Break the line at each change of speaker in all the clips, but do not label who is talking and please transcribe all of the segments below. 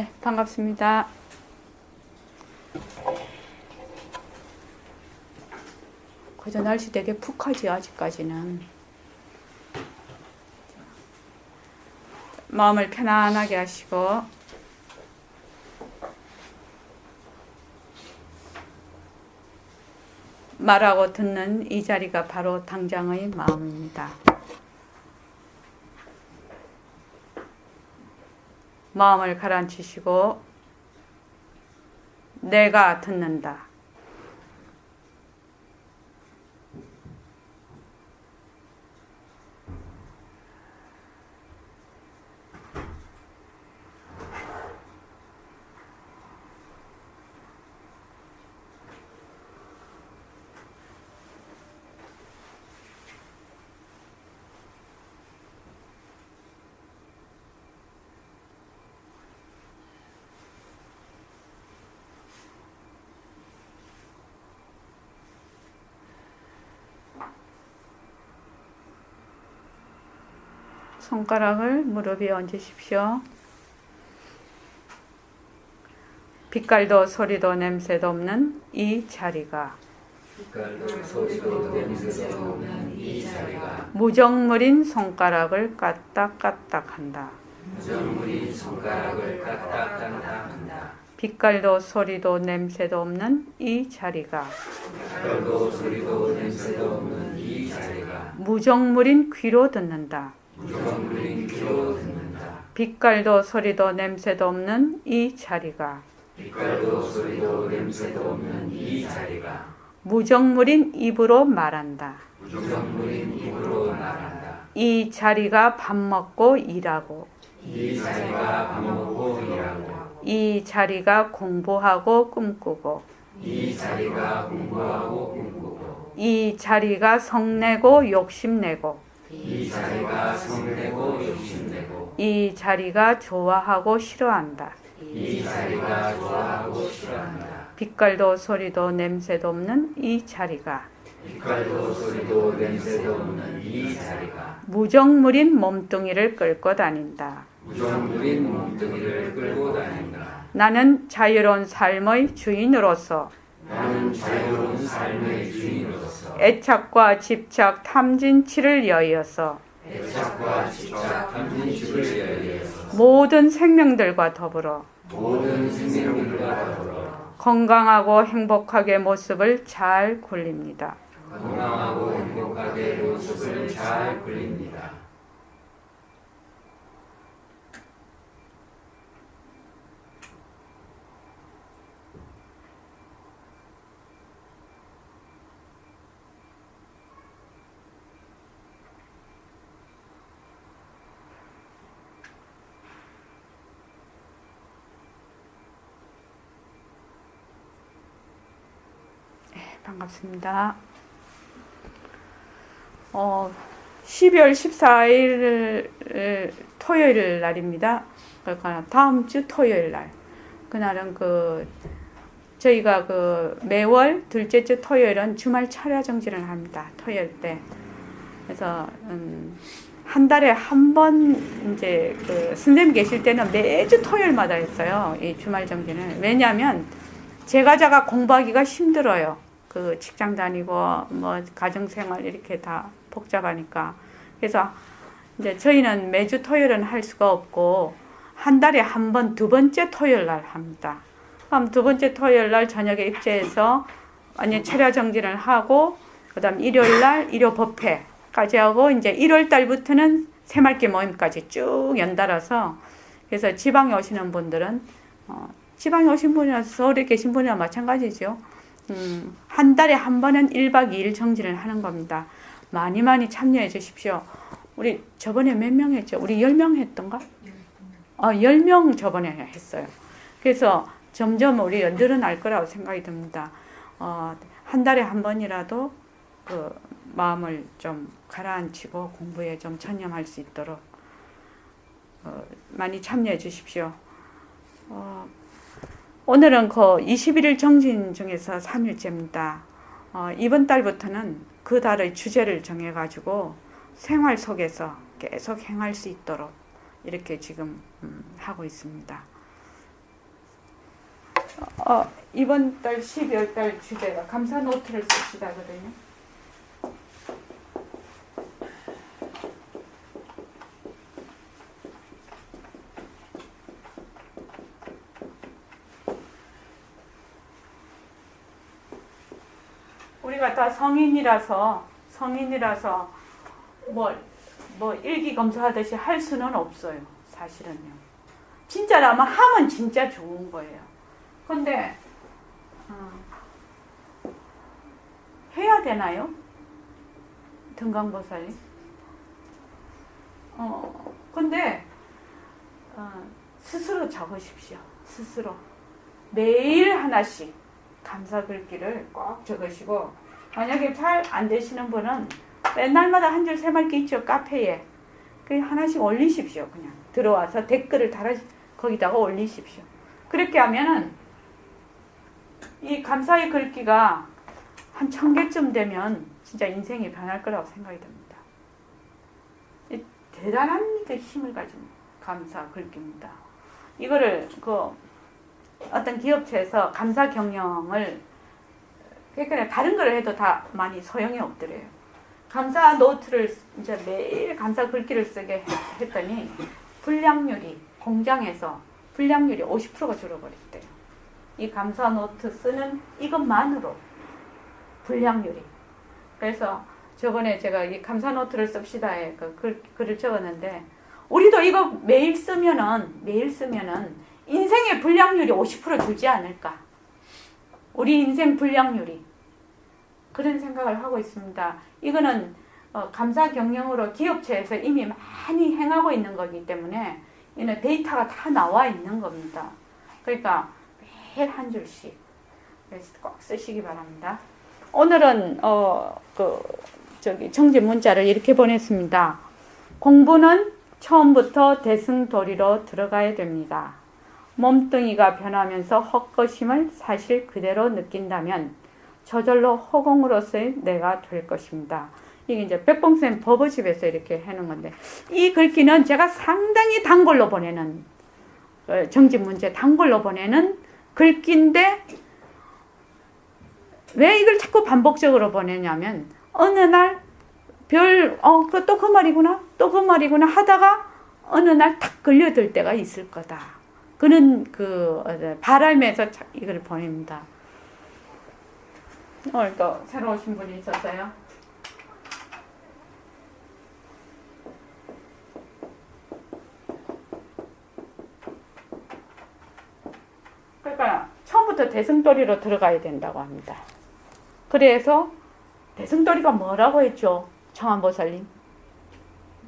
네, 반갑습니다. 그저 날씨 되게 푹하지 아직까지는. 마음을 편안하게 하시고 말하고 듣는 이 자리가 바로 당장의 마음입니다. 마음을 가라앉히시고 내가 듣는다. 손가락을 무릎 위에 얹으십시오. 빛깔도 소리도 냄새도 없는 이 자리가 무정물인 손가락을 까딱까딱한다. 빛깔도 소리도 냄새도 없는 이 자리가 무정물인 귀로 듣는다. 빛깔도 소리도 냄새도 없는 이 자리가 무정물인 입으로 말한다. 이 자리가 밥 먹고 일하고 이 자리가 공부하고 꿈꾸고 이 자리가 성내고 욕심내고 이 자리가 좋아하고 싫어한다. 빛깔도 소리도 냄새도 없는 이 자리가 무정물인 몸뚱이를 끌고 다닌다. 나는 자유로운 삶의 주인으로서 애착과 집착, 탐진치를 여의어서 모든 생명들과 더불어 건강하고 행복하게 모습을 잘 굴립니다. 반갑습니다. 12월 14일 토요일 날입니다. 그러니까 다음 주 토요일 날. 그날은 저희가 매월 둘째 주 토요일은 주말 철야 정진을 합니다. 토요일 때. 그래서 한 달에 한 번 이제 선생님 계실 때는 매주 토요일마다 했어요. 이 주말 정진을. 왜냐하면 제가 공부하기가 힘들어요. 직장 다니고 가정생활 이렇게 다 복잡하니까. 그래서 이제 저희는 매주 토요일은 할 수가 없고 한 달에 한 번 두 번째 토요일 날 합니다. 그럼 두 번째 토요일 날 저녁에 입제해서 완전 철야 정진을 하고 그다음 일요일 날 일요 법회까지 하고 이제 1월 달부터는 새말기 모임까지 쭉 연달아서. 그래서 지방에 오시는 분들은 지방에 오신 분이나 서울에 계신 분이나 마찬가지죠. 한 달에 한 번은 1박 2일 정진을 하는 겁니다. 많이 참여해 주십시오. 우리 저번에 몇 명 했죠? 우리 10명 했던가? 10명 저번에 했어요. 그래서 점점 우리 늘어날 거라고 생각이 듭니다. 한 달에 한 번이라도 마음을 좀 가라앉히고 공부에 좀 전념할 수 있도록 많이 참여해 주십시오. 오늘은 21일 정진 중에서 3일째입니다. 이번 달부터는 그 달의 주제를 정해가지고 생활 속에서 계속 행할 수 있도록 이렇게 지금 하고 있습니다. 이번 달 12월 달 주제가 감사 노트를 씁시다거든요. 우리가 다 성인이라서 뭐 일기 검사하듯이 할 수는 없어요. 사실은요. 진짜라면 하면 진짜 좋은 거예요. 근데 해야 되나요? 등강보살님? 근데 스스로 적으십시오. 스스로 매일 하나씩 감사 글귀를 꼭 적으시고, 만약에 잘 안 되시는 분은 맨날마다 한 줄 새말기 있죠, 카페에. 그 하나씩 올리십시오. 그냥 들어와서 댓글을 거기다가 올리십시오. 그렇게 하면은 이 감사의 글귀가 한 1000개쯤 되면 진짜 인생이 변할 거라고 생각이 듭니다. 대단한 힘을 가진 감사 글귀입니다. 이거를 어떤 기업체에서 감사 경영을, 그러니까 다른 걸 해도 다 많이 소용이 없더래요. 감사 노트를 이제 매일 감사 글귀를 쓰게 했더니 공장에서 불량률이 50%가 줄어버렸대요. 이 감사 노트 쓰는 이것만으로 불량률이. 그래서 저번에 제가 이 감사 노트를 씁시다에 글을 적었는데, 우리도 이거 매일 쓰면은 인생의 불량률이 50% 줄지 않을까. 우리 인생 불량률이. 그런 생각을 하고 있습니다. 이거는 감사 경영으로 기업체에서 이미 많이 행하고 있는 거기 때문에 이는 데이터가 다 나와 있는 겁니다. 그러니까 매일 한 줄씩 꼭 쓰시기 바랍니다. 오늘은 정지 문자를 이렇게 보냈습니다. 공부는 처음부터 대승도리로 들어가야 됩니다. 몸뚱이가 변하면서 헛것임을 사실 그대로 느낀다면 저절로 허공으로서의 내가 될 것입니다. 이게 이제 백봉쌤 버버집에서 이렇게 해놓은 건데, 이 글귀는 제가 상당히 단골로 보내는, 정집 문제 단골로 보내는 글귀인데, 왜 이걸 자꾸 반복적으로 보내냐면, 어느 날 또 그 말이구나, 또 그 말이구나 하다가 어느 날 탁 걸려들 때가 있을 거다. 그는 바람에서 이걸 보냅니다. 오늘 또 새로 오신 분이 있었어요. 그러니까 처음부터 대승도리로 들어가야 된다고 합니다. 그래서 대승도리가 뭐라고 했죠? 청안보살님.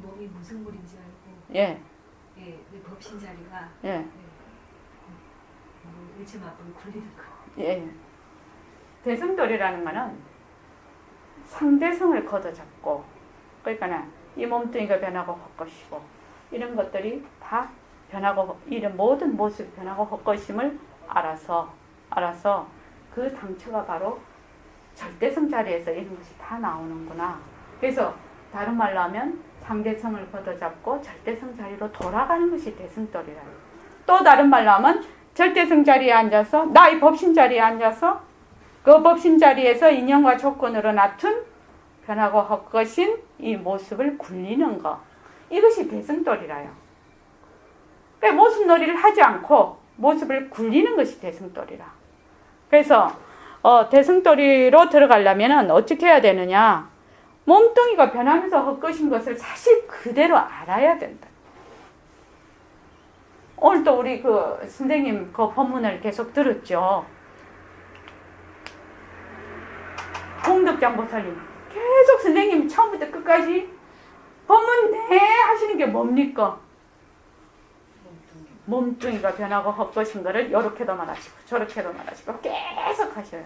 몸이 무슨 물인지 알고,
예.
예, 그 법신 자리가,
예.
일체만큼 굴리는 거.
예. 대승도리라는 거는 상대성을 걷어잡고, 그러니까 이 몸뚱이가 변하고 헛것이고, 이런 것들이 다 변하고, 이런 모든 모습이 변하고 헛것임을 알아서 그 당처가 바로 절대성 자리에서 이런 것이 다 나오는구나. 그래서 다른 말로 하면 상대성을 걷어잡고 절대성 자리로 돌아가는 것이 대승도리라. 또 다른 말로 하면 절대성 자리에 앉아서, 나의 법신 자리에 앉아서 그 법신 자리에서 인연과 조건으로 나툰 변하고 헛것인 이 모습을 굴리는 것. 이것이 대승도리라요. 그러니까 모습놀이를 하지 않고 모습을 굴리는 것이 대승도리라. 그래서 대승도리로 들어가려면 어떻게 해야 되느냐. 몸뚱이가 변하면서 헛것인 것을 사실 그대로 알아야 된다. 오늘 또 우리 선생님 법문을 계속 들었죠. 공덕장 보살님 계속 선생님 처음부터 끝까지 법문 내 하시는 게 뭡니까? 몸뚱이가 변하고 헛것인 거를 이렇게도 말하시고 저렇게도 말하시고 계속 하셔요.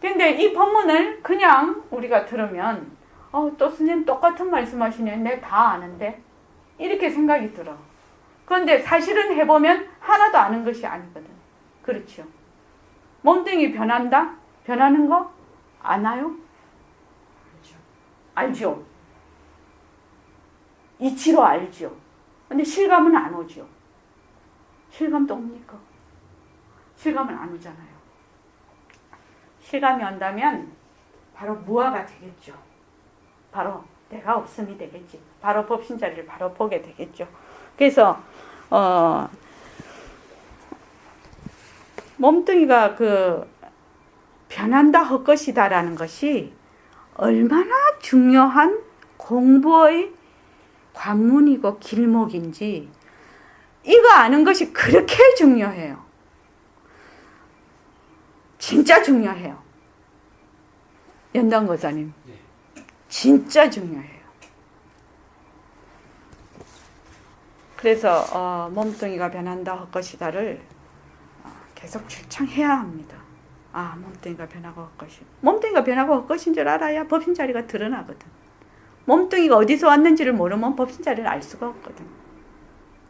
근데 이 법문을 그냥 우리가 들으면 또 선생님 똑같은 말씀하시네, 내가 다 아는데, 이렇게 생각이 들어. 그런데 사실은 해보면 하나도 아는 것이 아니거든. 그렇죠? 몸뚱이 변한다? 변하는 거 아나요? 알죠. 이치로 알죠. 근데 실감은 안 오죠. 실감도 옵니까? 실감은 안 오잖아요. 실감이 온다면 바로 무아가 되겠죠. 바로 내가 없음이 되겠지. 바로 법신자리를 바로 보게 되겠죠. 그래서 몸뚱이가 변한다 헛것이다라는 것이 얼마나 중요한 공부의 관문이고 길목인지 이거 아는 것이 그렇게 중요해요. 진짜 중요해요. 연단고사님. 진짜 중요해요. 그래서 몸뚱이가 변한다 헛것이다를 계속 출창해야 합니다. 몸뚱이가 변하고 헛것이. 몸뚱이가 변하고 헛것인 줄 알아야 법신자리가 드러나거든. 몸뚱이가 어디서 왔는지를 모르면 법신자리를 알 수가 없거든.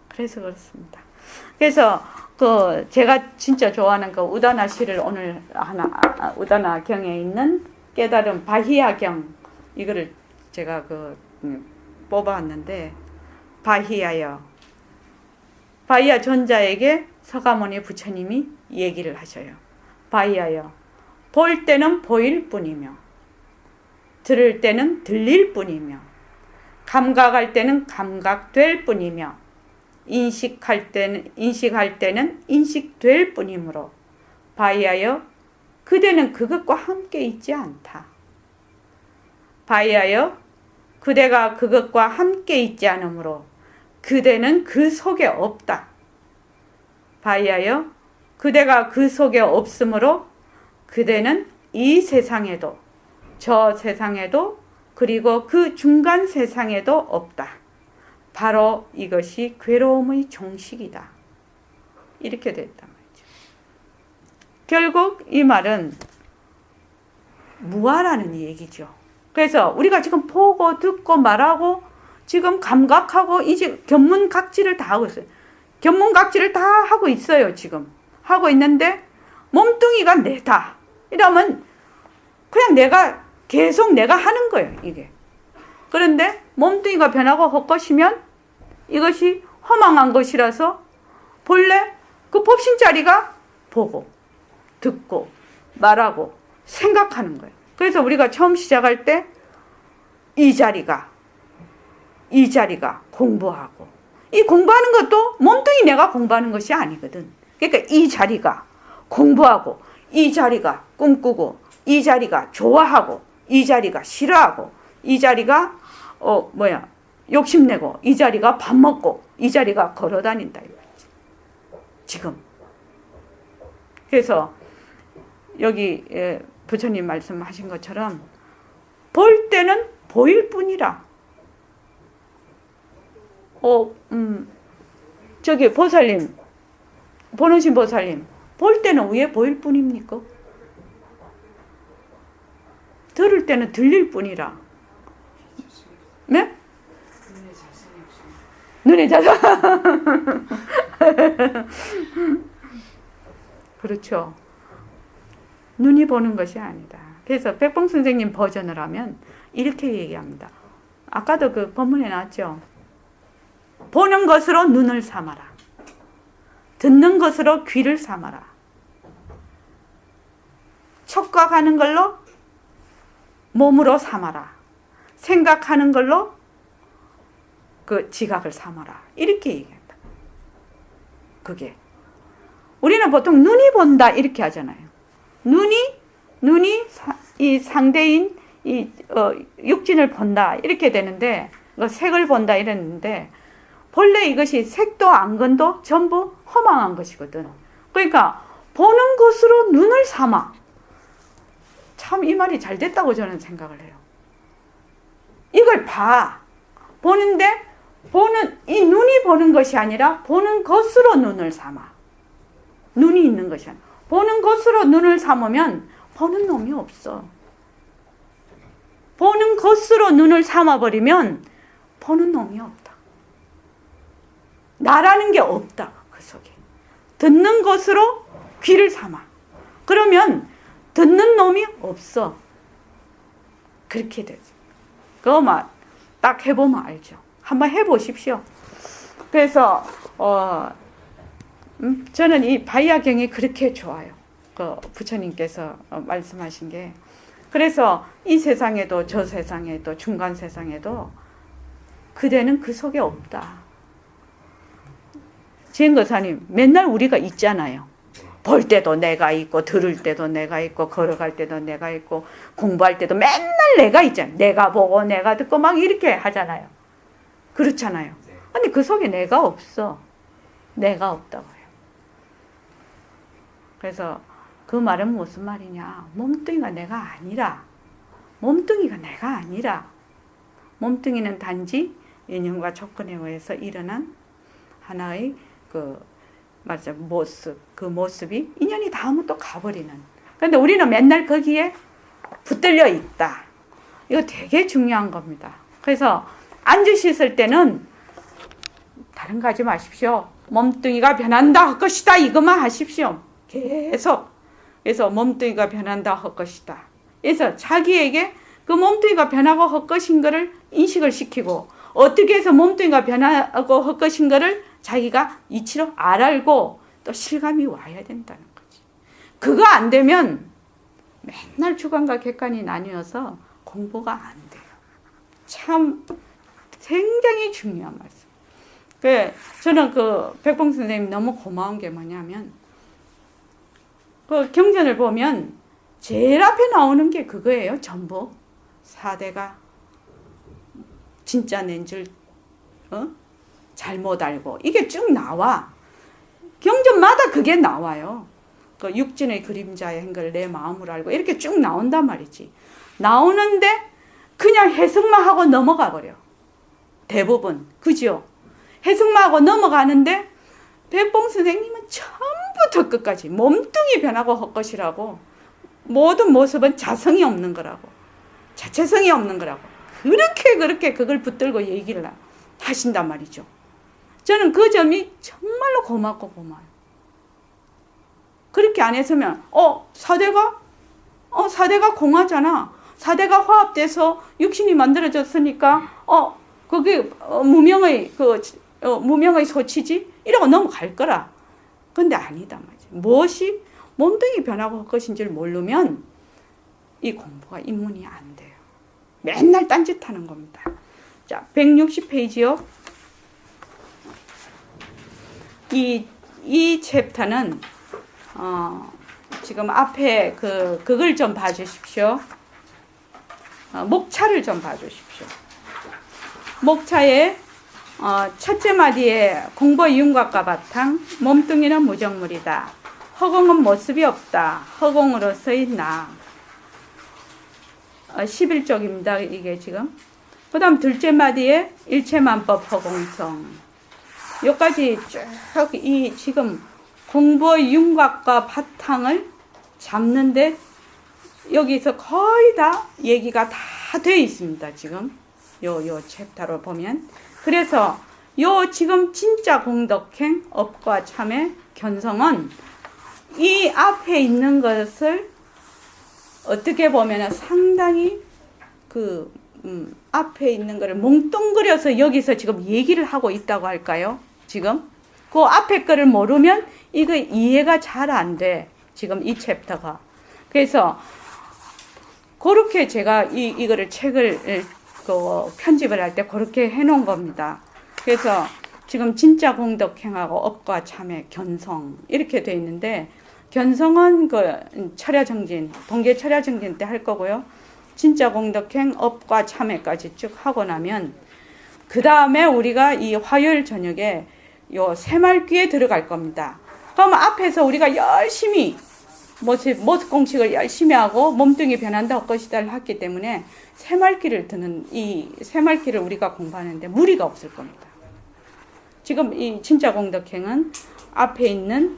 그래서 그렇습니다. 그래서 제가 진짜 좋아하는 우다나 시를 오늘 우다나 경에 있는 깨달음 바히야경 이거를 제가 뽑아왔는데 바히야여 바히야 존자에게 서가모니 부처님이 얘기를 하셔요. 바히야여 볼 때는 보일 뿐이며 들을 때는 들릴 뿐이며 감각할 때는 감각될 뿐이며 인식할 때는 인식될 뿐이므로 바히야여 그대는 그것과 함께 있지 않다. 바히야여 그대가 그것과 함께 있지 않으므로 그대는 그 속에 없다. 바히야여 그대가 그 속에 없으므로 그대는 이 세상에도 저 세상에도 그리고 그 중간 세상에도 없다. 바로 이것이 괴로움의 종식이다. 이렇게 됐단 말이죠. 결국 이 말은 무아라는 얘기죠. 그래서 우리가 지금 보고 듣고 말하고 지금 감각하고 이제 견문각지를 다 하고 있어요. 견문각지를 다 하고 있어요. 지금 하고 있는데 몸뚱이가 내다. 이러면 그냥 계속 내가 하는 거예요. 이게. 그런데 몸뚱이가 변하고 헛것이면 이것이 허망한 것이라서 본래 그 법신자리가 보고 듣고 말하고 생각하는 거예요. 그래서 우리가 처음 시작할 때 이 자리가 공부하고 이 공부하는 것도 몸뚱이 내가 공부하는 것이 아니거든. 그러니까 이 자리가 공부하고 이 자리가 꿈꾸고 이 자리가 좋아하고 이 자리가 싫어하고 이 자리가 욕심내고 이 자리가 밥 먹고 이 자리가 걸어다닌다 이거지. 지금. 그래서 여기 부처님 말씀하신 것처럼 볼 때는 보일 뿐이라. 저기 보살님, 보는신 보살님, 볼 때는 왜 보일 뿐입니까? 들을 때는 들릴 뿐이라. 네? 눈에 자세. 그렇죠. 눈이 보는 것이 아니다. 그래서 백봉 선생님 버전을 하면 이렇게 얘기합니다. 아까도 그 본문에 나왔죠. 보는 것으로 눈을 삼아라. 듣는 것으로 귀를 삼아라. 촉각하는 걸로 몸으로 삼아라. 생각하는 걸로 그 지각을 삼아라. 이렇게 얘기한다. 그게. 우리는 보통 눈이 본다 이렇게 하잖아요. 눈이 이 상대인 육진을 본다 이렇게 되는데 색을 본다 이랬는데 본래 이것이 색도 안건도 전부 허망한 것이거든. 그러니까 보는 것으로 눈을 삼아. 참 이 말이 잘 됐다고 저는 생각을 해요. 이걸 봐. 보는데 이 눈이 보는 것이 아니라 보는 것으로 눈을 삼아. 눈이 있는 것이 아니라 보는 것으로 눈을 삼으면 보는 놈이 없어. 보는 것으로 눈을 삼아버리면 보는 놈이 없다. 나라는 게 없다. 그 속에. 듣는 것으로 귀를 삼아. 그러면 듣는 놈이 없어. 그렇게 되지. 그거 딱 해보면 알죠. 한번 해보십시오. 그래서 저는 이 바이아경이 그렇게 좋아요. 그 부처님께서 말씀하신 게. 그래서 이 세상에도 저 세상에도 중간 세상에도 그대는 그 속에 없다. 지행거사님, 맨날 우리가 있잖아요. 볼 때도 내가 있고, 들을 때도 내가 있고, 걸어갈 때도 내가 있고, 공부할 때도 맨날 내가 있잖아요. 내가 보고, 내가 듣고 막 이렇게 하잖아요. 그렇잖아요. 근데 그 속에 내가 없어. 내가 없다고요. 그래서 그 말은 무슨 말이냐. 몸뚱이가 내가 아니라, 몸뚱이가 내가 아니라, 몸뚱이는 단지 인연과 조건에 의해서 일어난 하나의 그 모습이 인연이 닿으면 또 가버리는. 그런데 우리는 맨날 거기에 붙들려 있다. 이거 되게 중요한 겁니다. 그래서 앉으셨을 때는 다른 거 하지 마십시오. 몸뚱이가 변한다 할 것이다. 이것만 하십시오. 계속. 그래서 몸뚱이가 변한다 할 것이다. 그래서 자기에게 그 몸뚱이가 변하고 할 것인 것을 인식을 시키고, 어떻게 해서 몸뚱이가 변하고 할 것인 것을 자기가 이치로 알고 또 실감이 와야 된다는 거지. 그거 안 되면 맨날 주관과 객관이 나뉘어서 공부가 안 돼요. 참 굉장히 중요한 말씀. 저는 백봉 선생님 너무 고마운 게 뭐냐면, 그 경전을 보면 제일 앞에 나오는 게 그거예요. 전부. 4대가 진짜 낸 줄 잘못 알고, 이게 쭉 나와. 경전마다 그게 나와요. 그 육진의 그림자의 행걸 내 마음으로 알고 이렇게 쭉 나온단 말이지. 나오는데 그냥 해석만 하고 넘어가 버려. 대부분. 그죠? 해석만 하고 넘어가는데 백봉 선생님은 처음부터 끝까지 몸뚱이 변하고 할 것이라고, 모든 모습은 자성이 없는 거라고, 자체성이 없는 거라고, 그렇게 그걸 붙들고 얘기를 하신단 말이죠. 저는 그 점이 정말로 고맙고 고마워요. 그렇게 안 했으면 4대가 공화잖아. 4대가 화합돼서 육신이 만들어졌으니까 그게 무명의 무명의 소치지 이러고 넘어갈 거라. 근데 아니다 말이지. 무엇이 몸뚱이 변하고 할 것인지를 모르면 이 공부가 입문이 안 돼요. 맨날 딴짓하는 겁니다. 자, 160페이지요. 이 챕터는 지금 앞에 그걸 좀 봐주십시오. 목차를 좀 봐주십시오. 목차에 첫째 마디에 공보의 윤곽과 바탕, 몸뚱이는 무정물이다. 허공은 모습이 없다. 허공으로서의 나. 11쪽입니다. 이게 지금. 그 다음 둘째 마디에 일체만법 허공성. 여기까지 쭉 이 지금 공보의 윤곽과 바탕을 잡는데 여기서 거의 다 얘기가 다 되어 있습니다. 지금 요 챕터로 보면. 그래서 요 지금 진짜 공덕행 업과 참의 견성은 이 앞에 있는 것을 어떻게 보면 상당히 앞에 있는 거를 몽뚱그려서 여기서 지금 얘기를 하고 있다고 할까요? 지금 그 앞에 거를 모르면 이거 이해가 잘 안 돼. 지금 이 챕터가. 그래서 그렇게 제가 이거를 책을 편집을 할 때 그렇게 해놓은 겁니다. 그래서 지금 진짜 공덕행하고 업과 참회, 견성 이렇게 돼 있는데, 견성은 철야정진, 동계 철야정진 때 할 거고요. 진짜 공덕행, 업과 참회까지 쭉 하고 나면 그 다음에 우리가 이 화요일 저녁에 요 새말귀에 들어갈 겁니다. 그럼 앞에서 우리가 열심히 모습 공식을 열심히 하고 몸뚱이 변한다 할 것이다를 했기 때문에 새말귀를 드는 이 새말귀를 우리가 공부하는데 무리가 없을 겁니다. 지금 이 진짜 공덕행은 앞에 있는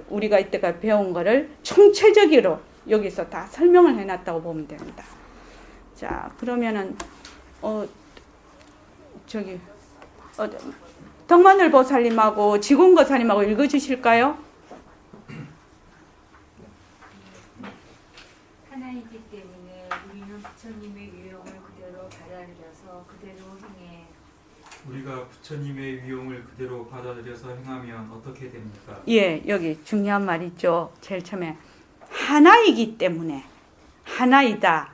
우리가 이때까지 배운 거를 총체적으로 여기서 다 설명을 해놨다고 보면 됩니다. 자, 그러면은 덕마늘 보살님하고 지공거사님하고 읽어주실까요?
하나이기 때문에 우리는 부처님의 유형을 그대로 받아들여서 그대로 행해.
우리가 부처님의 위용을 그대로 받아들여서 행하면 어떻게 됩니까?
예, 여기 중요한 말 있죠. 제일 처음에 하나이기 때문에 하나이다.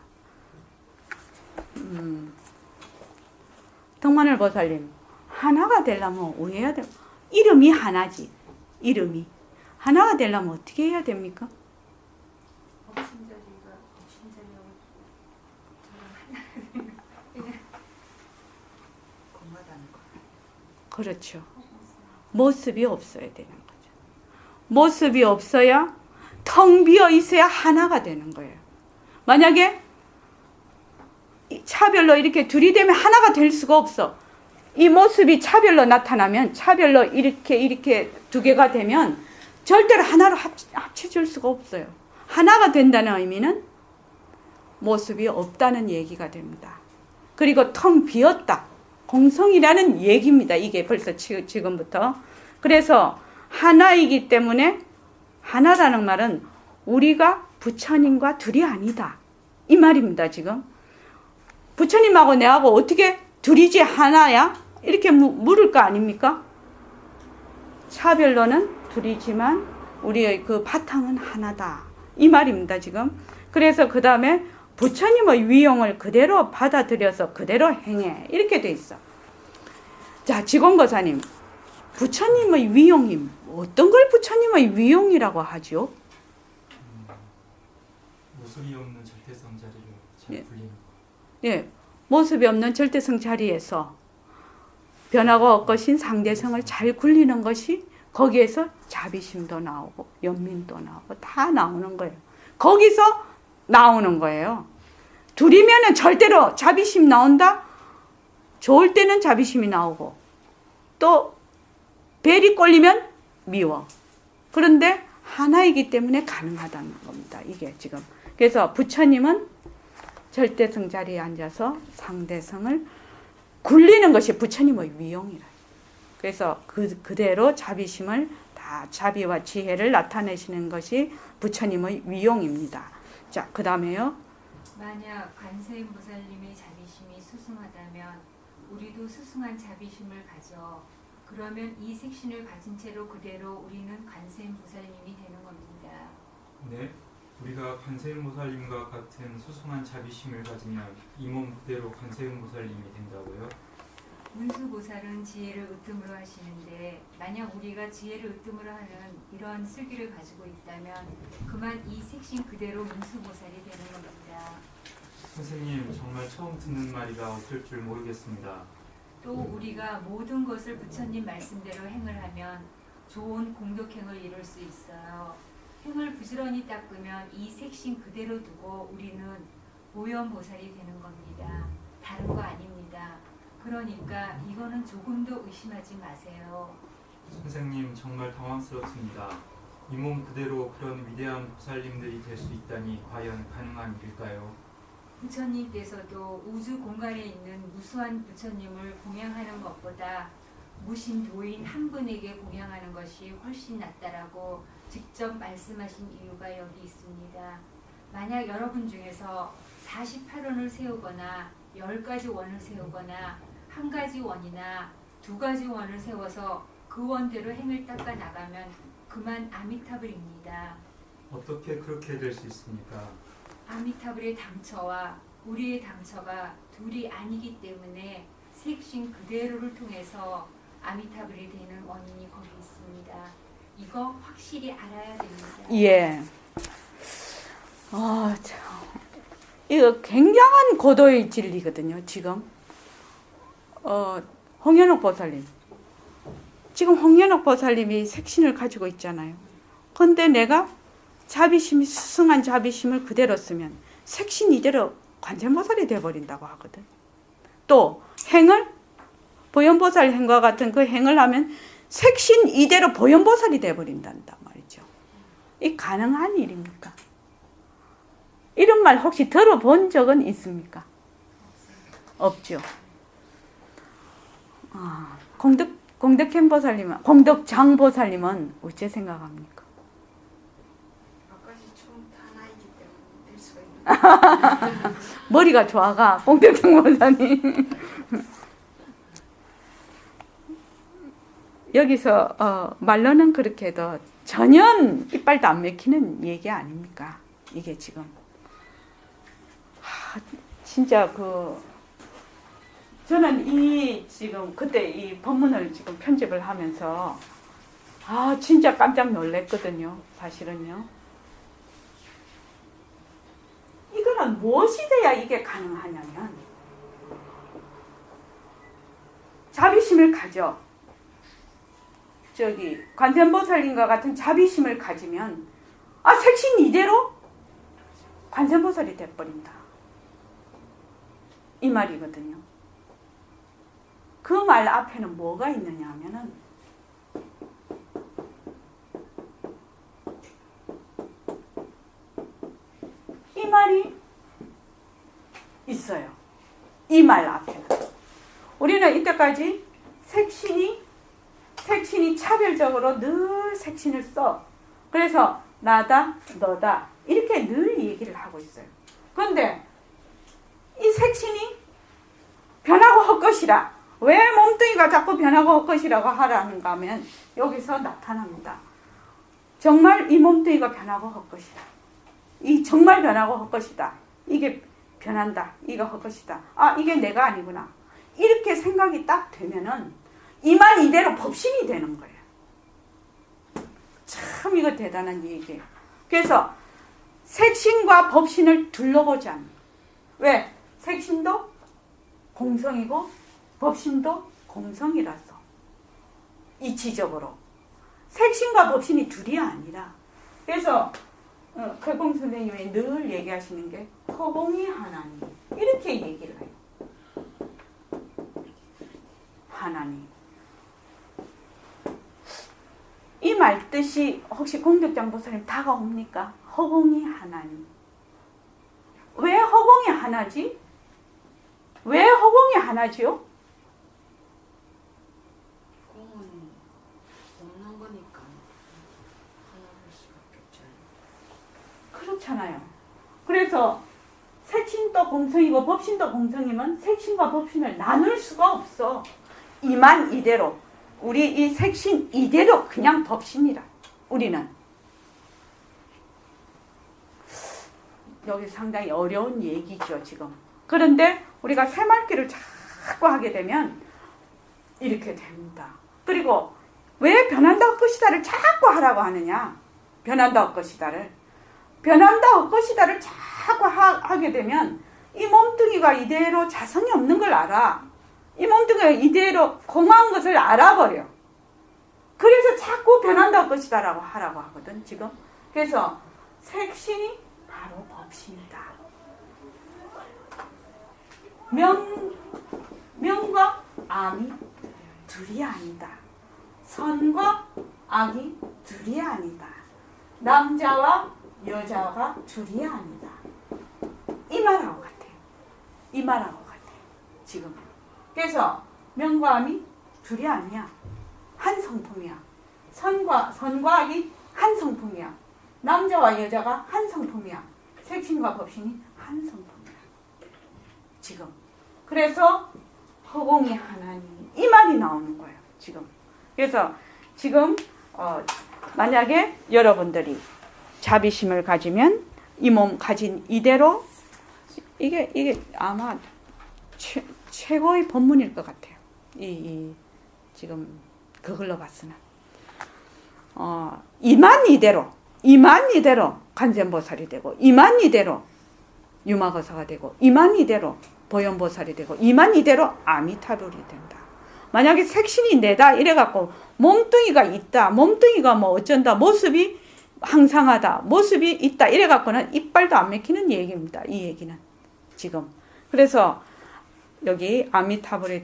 덕만을 보살님, 하나가 되려면 어해야 돼? 이름이 하나지. 이름이 하나가 되려면 어떻게 해야 됩니까?
법신자리가 법신자리하고 저는
공부하다는 거.
그렇죠. 모습이 없어야 되는 거죠. 모습이 없어야 텅 비어 있어야 하나가 되는 거예요. 만약에 차별로 이렇게 둘이 되면 하나가 될 수가 없어. 이 모습이 차별로 나타나면 차별로 이렇게 두 개가 되면 절대로 하나로 합쳐질 수가 없어요. 하나가 된다는 의미는 모습이 없다는 얘기가 됩니다. 그리고 텅 비었다. 공성이라는 얘기입니다. 이게 벌써 지금부터. 그래서 하나이기 때문에 하나라는 말은 우리가 부처님과 둘이 아니다. 이 말입니다. 지금. 부처님하고 내하고 어떻게 둘이지 하나야? 이렇게 물을 거 아닙니까? 차별로는 둘이지만 우리의 그 바탕은 하나다. 이 말입니다. 지금. 그래서 그 다음에 부처님의 위용을 그대로 받아들여서 그대로 행해. 이렇게 돼 있어. 자, 직원거사님. 부처님의 위용이 어떤 걸 부처님의 위용이라고 하죠?
모습이 없는 절대성 자리를 잘
예.
불리는 거.
예, 모습이 없는 절대성 자리에서 변화가 없것인 상대성을 잘 굴리는 것이 거기에서 자비심도 나오고 연민도 나오고 다 나오는 거예요. 거기서 나오는 거예요. 둘이면은 절대로 자비심 나온다? 좋을 때는 자비심이 나오고 또 벨이 꼴리면 미워. 그런데 하나이기 때문에 가능하다는 겁니다. 이게 지금. 그래서 부처님은 절대성 자리에 앉아서 상대성을 굴리는 것이 부처님의 위용이라. 그래서 그대로 자비심을 다 자비와 지혜를 나타내시는 것이 부처님의 위용입니다. 자, 그 다음에요.
만약 관세음 보살님의 자비심이 수승하다면 우리도 수승한 자비심을 가져 그러면 이 색신을 가진 채로 그대로 우리는 관세음 보살님이 되는 겁니다.
네, 우리가 관세음보살님과 같은 수승한 자비심을 가지면 이 몸 그대로 관세음보살님이 된다고요?
문수보살은 지혜를 으뜸으로 하시는데 만약 우리가 지혜를 으뜸으로 하는 이런 슬기를 가지고 있다면 그만 이 색신 그대로 문수보살이 되는 겁니다.
선생님, 정말 처음 듣는 말이라 어쩔 줄 모르겠습니다.
또 우리가 모든 것을 부처님 말씀대로 행을 하면 좋은 공덕행을 이룰 수 있어요. 행을 부지런히 닦으면 이 색신 그대로 두고 우리는 보현보살이 되는 겁니다. 다른 거 아닙니다. 그러니까 이거는 조금도 의심하지 마세요.
선생님, 정말 당황스럽습니다. 이 몸 그대로 그런 위대한 보살님들이 될 수 있다니 과연 가능한 일일까요?
부처님께서도 우주 공간에 있는 무수한 부처님을 공양하는 것보다 무신도인 한 분에게 공양하는 것이 훨씬 낫다라고 직접 말씀하신 이유가 여기 있습니다. 만약 여러분 중에서 48원을 세우거나 10가지 원을 세우거나 한 가지 원이나 두 가지 원을 세워서 그 원대로 행을 닦아 나가면 그만 아미타불입니다.
어떻게 그렇게 될 수 있습니까?
아미타불의 당처와 우리의 당처가 둘이 아니기 때문에 색신 그대로를 통해서 아미타불이 되는 원인이 거기 있습니다. 이거 확실히 알아야 됩니다.
예. 참. 이거 굉장한 고도의 진리거든요, 지금. 홍현옥 보살님. 지금 홍현옥 보살님이 색신을 가지고 있잖아요. 근데 내가 자비심이 수승한 자비심을 그대로 쓰면 색신 이대로 관세음보살이 되어버린다고 하거든. 또 행을 보현보살 행과 같은 그 행을 하면 색신 이대로 보현보살이 되어버린단 말이죠. 이 가능한 일입니까? 이런 말 혹시 들어본 적은 있습니까? 없죠. 공덕장보살님은 어째 생각합니까?
아까지 좀 하나이기 때문에 될 수가 있는.
머리가 좋아가 공덕장보살님. 여기서 말로는 그렇게 해도 전혀 이빨도 안 맥히는 얘기 아닙니까? 이게 지금 진짜 저는 지금 그때 이 본문을 지금 편집을 하면서 진짜 깜짝 놀랐거든요. 사실은요. 이거는 무엇이 돼야 이게 가능하냐면 자비심을 가져. 관세음보살님과 같은 자비심을 가지면 색신 이대로 관세음보살이 돼버린다. 이 말이거든요. 그 말 앞에는 뭐가 있느냐 하면은 이 말이 있어요. 이 말 앞에는. 우리는 이때까지 색신이 차별적으로 늘 색신을 써. 그래서 나다, 너다 이렇게 늘 얘기를 하고 있어요. 그런데 이 색신이 변하고 헛것이라. 왜 몸뚱이가 자꾸 변하고 헛것이라고 하라는가 하면 여기서 나타납니다. 정말 이 몸뚱이가 변하고 헛것이다. 이 정말 변하고 헛것이다. 이게 변한다. 이거 헛것이다. 이게 내가 아니구나. 이렇게 생각이 딱 되면은 이만 이대로 법신이 되는 거예요. 참 이거 대단한 얘기예요. 그래서 색신과 법신을 둘러보자. 왜? 색신도 공성이고 법신도 공성이라서 이치적으로 색신과 법신이 둘이 아니라 그래서 개공 선생님이 늘 얘기하시는 게 허공이 하나니 이렇게 얘기를 해요. 하나니 이 말 뜻이 혹시 공덕장보살님 다가옵니까? 허공이 하나니. 왜 허공이 하나지? 왜 허공이 하나지요?
공은 없는 거니까 하나일 수밖에 없잖아요.
그렇잖아요. 그래서 색신도 공성이고 법신도 공성이면 색신과 법신을 나눌 수가 없어. 이만 이대로. 우리 이 색신 이대로 그냥 법신이라. 우리는. 여기 상당히 어려운 얘기죠, 지금. 그런데 우리가 새말귀를 자꾸 하게 되면 이렇게 됩니다. 그리고 왜 변한다 헛것이다를 자꾸 하라고 하느냐? 변한다 헛것이다를. 변한다 헛것이다를 자꾸 하게 되면 이 몸뚱이가 이대로 자성이 없는 걸 알아. 이 몸뚱이가 이대로 공허한 것을 알아버려. 그래서 자꾸 변한다 헛것이다라고 하라고 하거든, 지금. 그래서 색신이 바로 법신이다. 명과 암이 둘이 아니다. 선과 악이 둘이 아니다. 남자와 여자가 둘이 아니다. 이 말하고 같아요. 이 말하고 같아요. 지금. 그래서 명과 암이 둘이 아니야. 한 성품이야. 선과 악이 한 성품이야. 남자와 여자가 한 성품이야. 색신과 법신이 한 성품이야. 지금. 그래서 허공이 하나니 이 말이 나오는 거예요. 지금. 그래서 지금 만약에 여러분들이 자비심을 가지면 이 몸 가진 이대로 이게 아마 최고의 법문일 것 같아요. 지금 그걸로 봤으나 이만 이대로 관세음보살이 되고 이만 이대로 유마거사가 되고 이만 이대로 보현보살이 되고 이만 이대로 아미타불이 된다. 만약에 색신이 내다 이래갖고 몸뚱이가 있다, 몸뚱이가 뭐 어쩐다, 모습이 항상하다, 모습이 있다 이래갖고는 이빨도 안 맥히는 얘기입니다. 이 얘기는 지금. 그래서 여기 아미타불의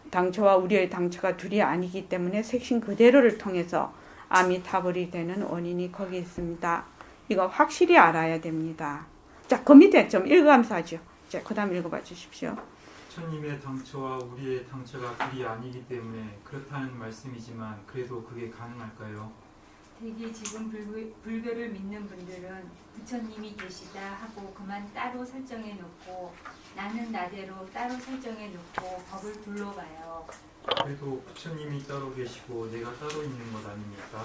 당처와 우리의 당처가 둘이 아니기 때문에 색신 그대로를 통해서 아미타불이 되는 원인이 거기 있습니다. 이거 확실히 알아야 됩니다. 자, 그 밑에 좀 읽으면서 하죠. 자, 그 다음 읽어봐 주십시오.
부처님의 당처와 우리의 당처가 둘이 아니기 때문에 그렇다는 말씀이지만 그래도 그게 가능할까요?
대개 지금 불교를 믿는 분들은 부처님이 계시다 하고 그만 따로 설정해 놓고 나는 나대로 따로 설정해 놓고 법을 둘러봐요.
그래도 부처님이 따로 계시고 내가 따로 있는 것 아닙니까?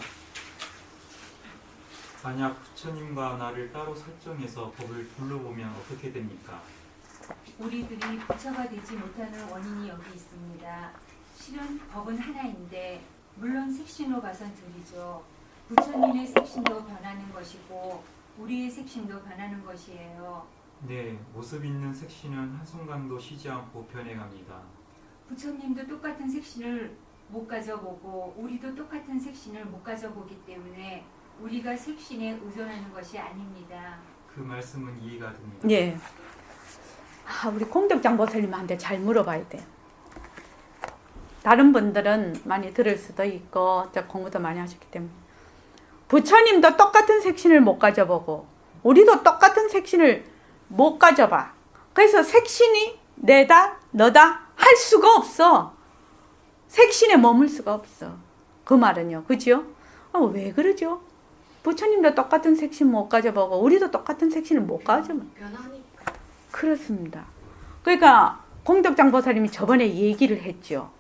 만약 부처님과 나를 따로 설정해서 법을 둘러보면 어떻게 됩니까?
우리들이 부처가 되지 못하는 원인이 여기 있습니다. 실은 법은 하나인데 물론 색신으로 봐선 둘이죠. 부처님의 색신도 변하는 것이고 우리의 색신도 변하는 것이에요.
네, 모습 있는 색신은 한순간도 쉬지 않고 변해갑니다.
부처님도 똑같은 색신을 못 가져보고 우리도 똑같은 색신을 못 가져보기 때문에 우리가 색신에 의존하는 것이 아닙니다.
그 말씀은 이해가 됩니다.
예. 우리 공덕장보살님한테 잘 물어봐야 돼요. 다른 분들은 많이 들을 수도 있고 공부도 많이 하셨기 때문에 부처님도 똑같은 색신을 못 가져보고 우리도 똑같은 색신을 못 가져봐. 그래서 색신이 내다 너다 할 수가 없어. 색신에 머물 수가 없어. 그 말은요. 그죠? 왜 그러죠? 부처님도 똑같은 색신 못 가져보고 우리도 똑같은 색신을 못 가져봐.
변하니까.
그렇습니다. 그러니까 공덕장보살님이 저번에 얘기를 했죠.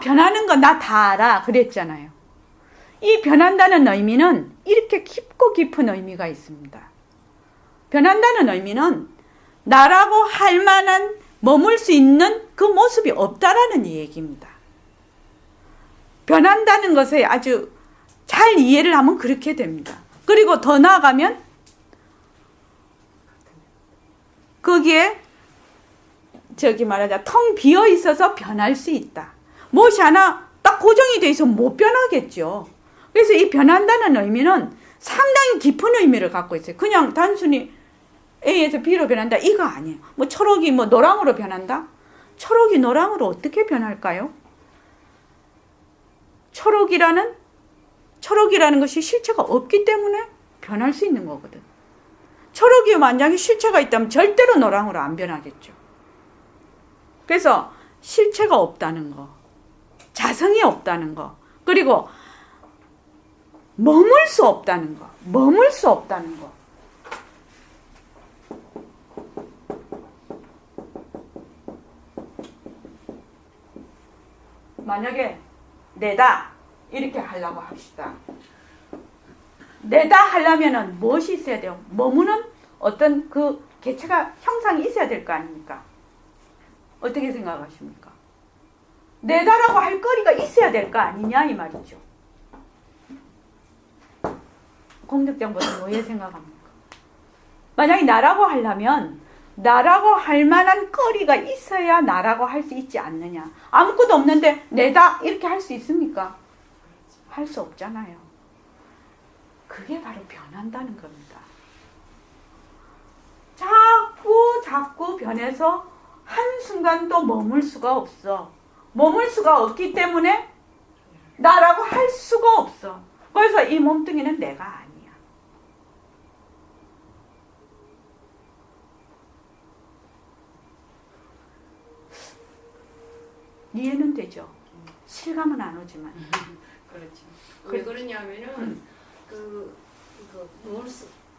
변하는 거 나 다 알아 그랬잖아요. 이 변한다는 의미는 이렇게 깊고 깊은 의미가 있습니다. 변한다는 의미는 나라고 할 만한 머물 수 있는 그 모습이 없다라는 얘기입니다. 변한다는 것에 아주 잘 이해를 하면 그렇게 됩니다. 그리고 더 나아가면 거기에 말하자 텅 비어 있어서 변할 수 있다. 무엇이 하나 딱 고정이 돼 있으면 못 변하겠죠. 그래서 이 변한다는 의미는 상당히 깊은 의미를 갖고 있어요. 그냥 단순히 A에서 B로 변한다 이거 아니에요. 초록이 노랑으로 변한다? 초록이 노랑으로 어떻게 변할까요? 초록이라는 것이 실체가 없기 때문에 변할 수 있는 거거든. 초록이 만약에 실체가 있다면 절대로 노랑으로 안 변하겠죠. 그래서 실체가 없다는 거, 자성이 없다는 거, 그리고 머물 수 없다는 거. 만약에 내다 이렇게 하려고 합시다. 내다 하려면은 무엇이 있어야 돼요? 머무는 어떤 그 개체가 형상이 있어야 될 거 아닙니까? 어떻게 생각하십니까? 내다라고 할 거리가 있어야 될 거 아니냐 이 말이죠. 공덕장보살님 왜 생각합니까? 만약에 나라고 하려면 나라고 할 만한 거리가 있어야 나라고 할 수 있지 않느냐. 아무것도 없는데 내다 이렇게 할 수 있습니까? 할 수 없잖아요. 그게 바로 변한다는 겁니다. 자꾸 변해서 한순간도 머물 수가 없어. 머물 수가 없기 때문에 나라고 할 수가 없어. 그래서 이 몸뚱이는 내가 아니야. 이해는 되죠? 실감은 안 오지만.
그렇죠. 왜 그러냐면은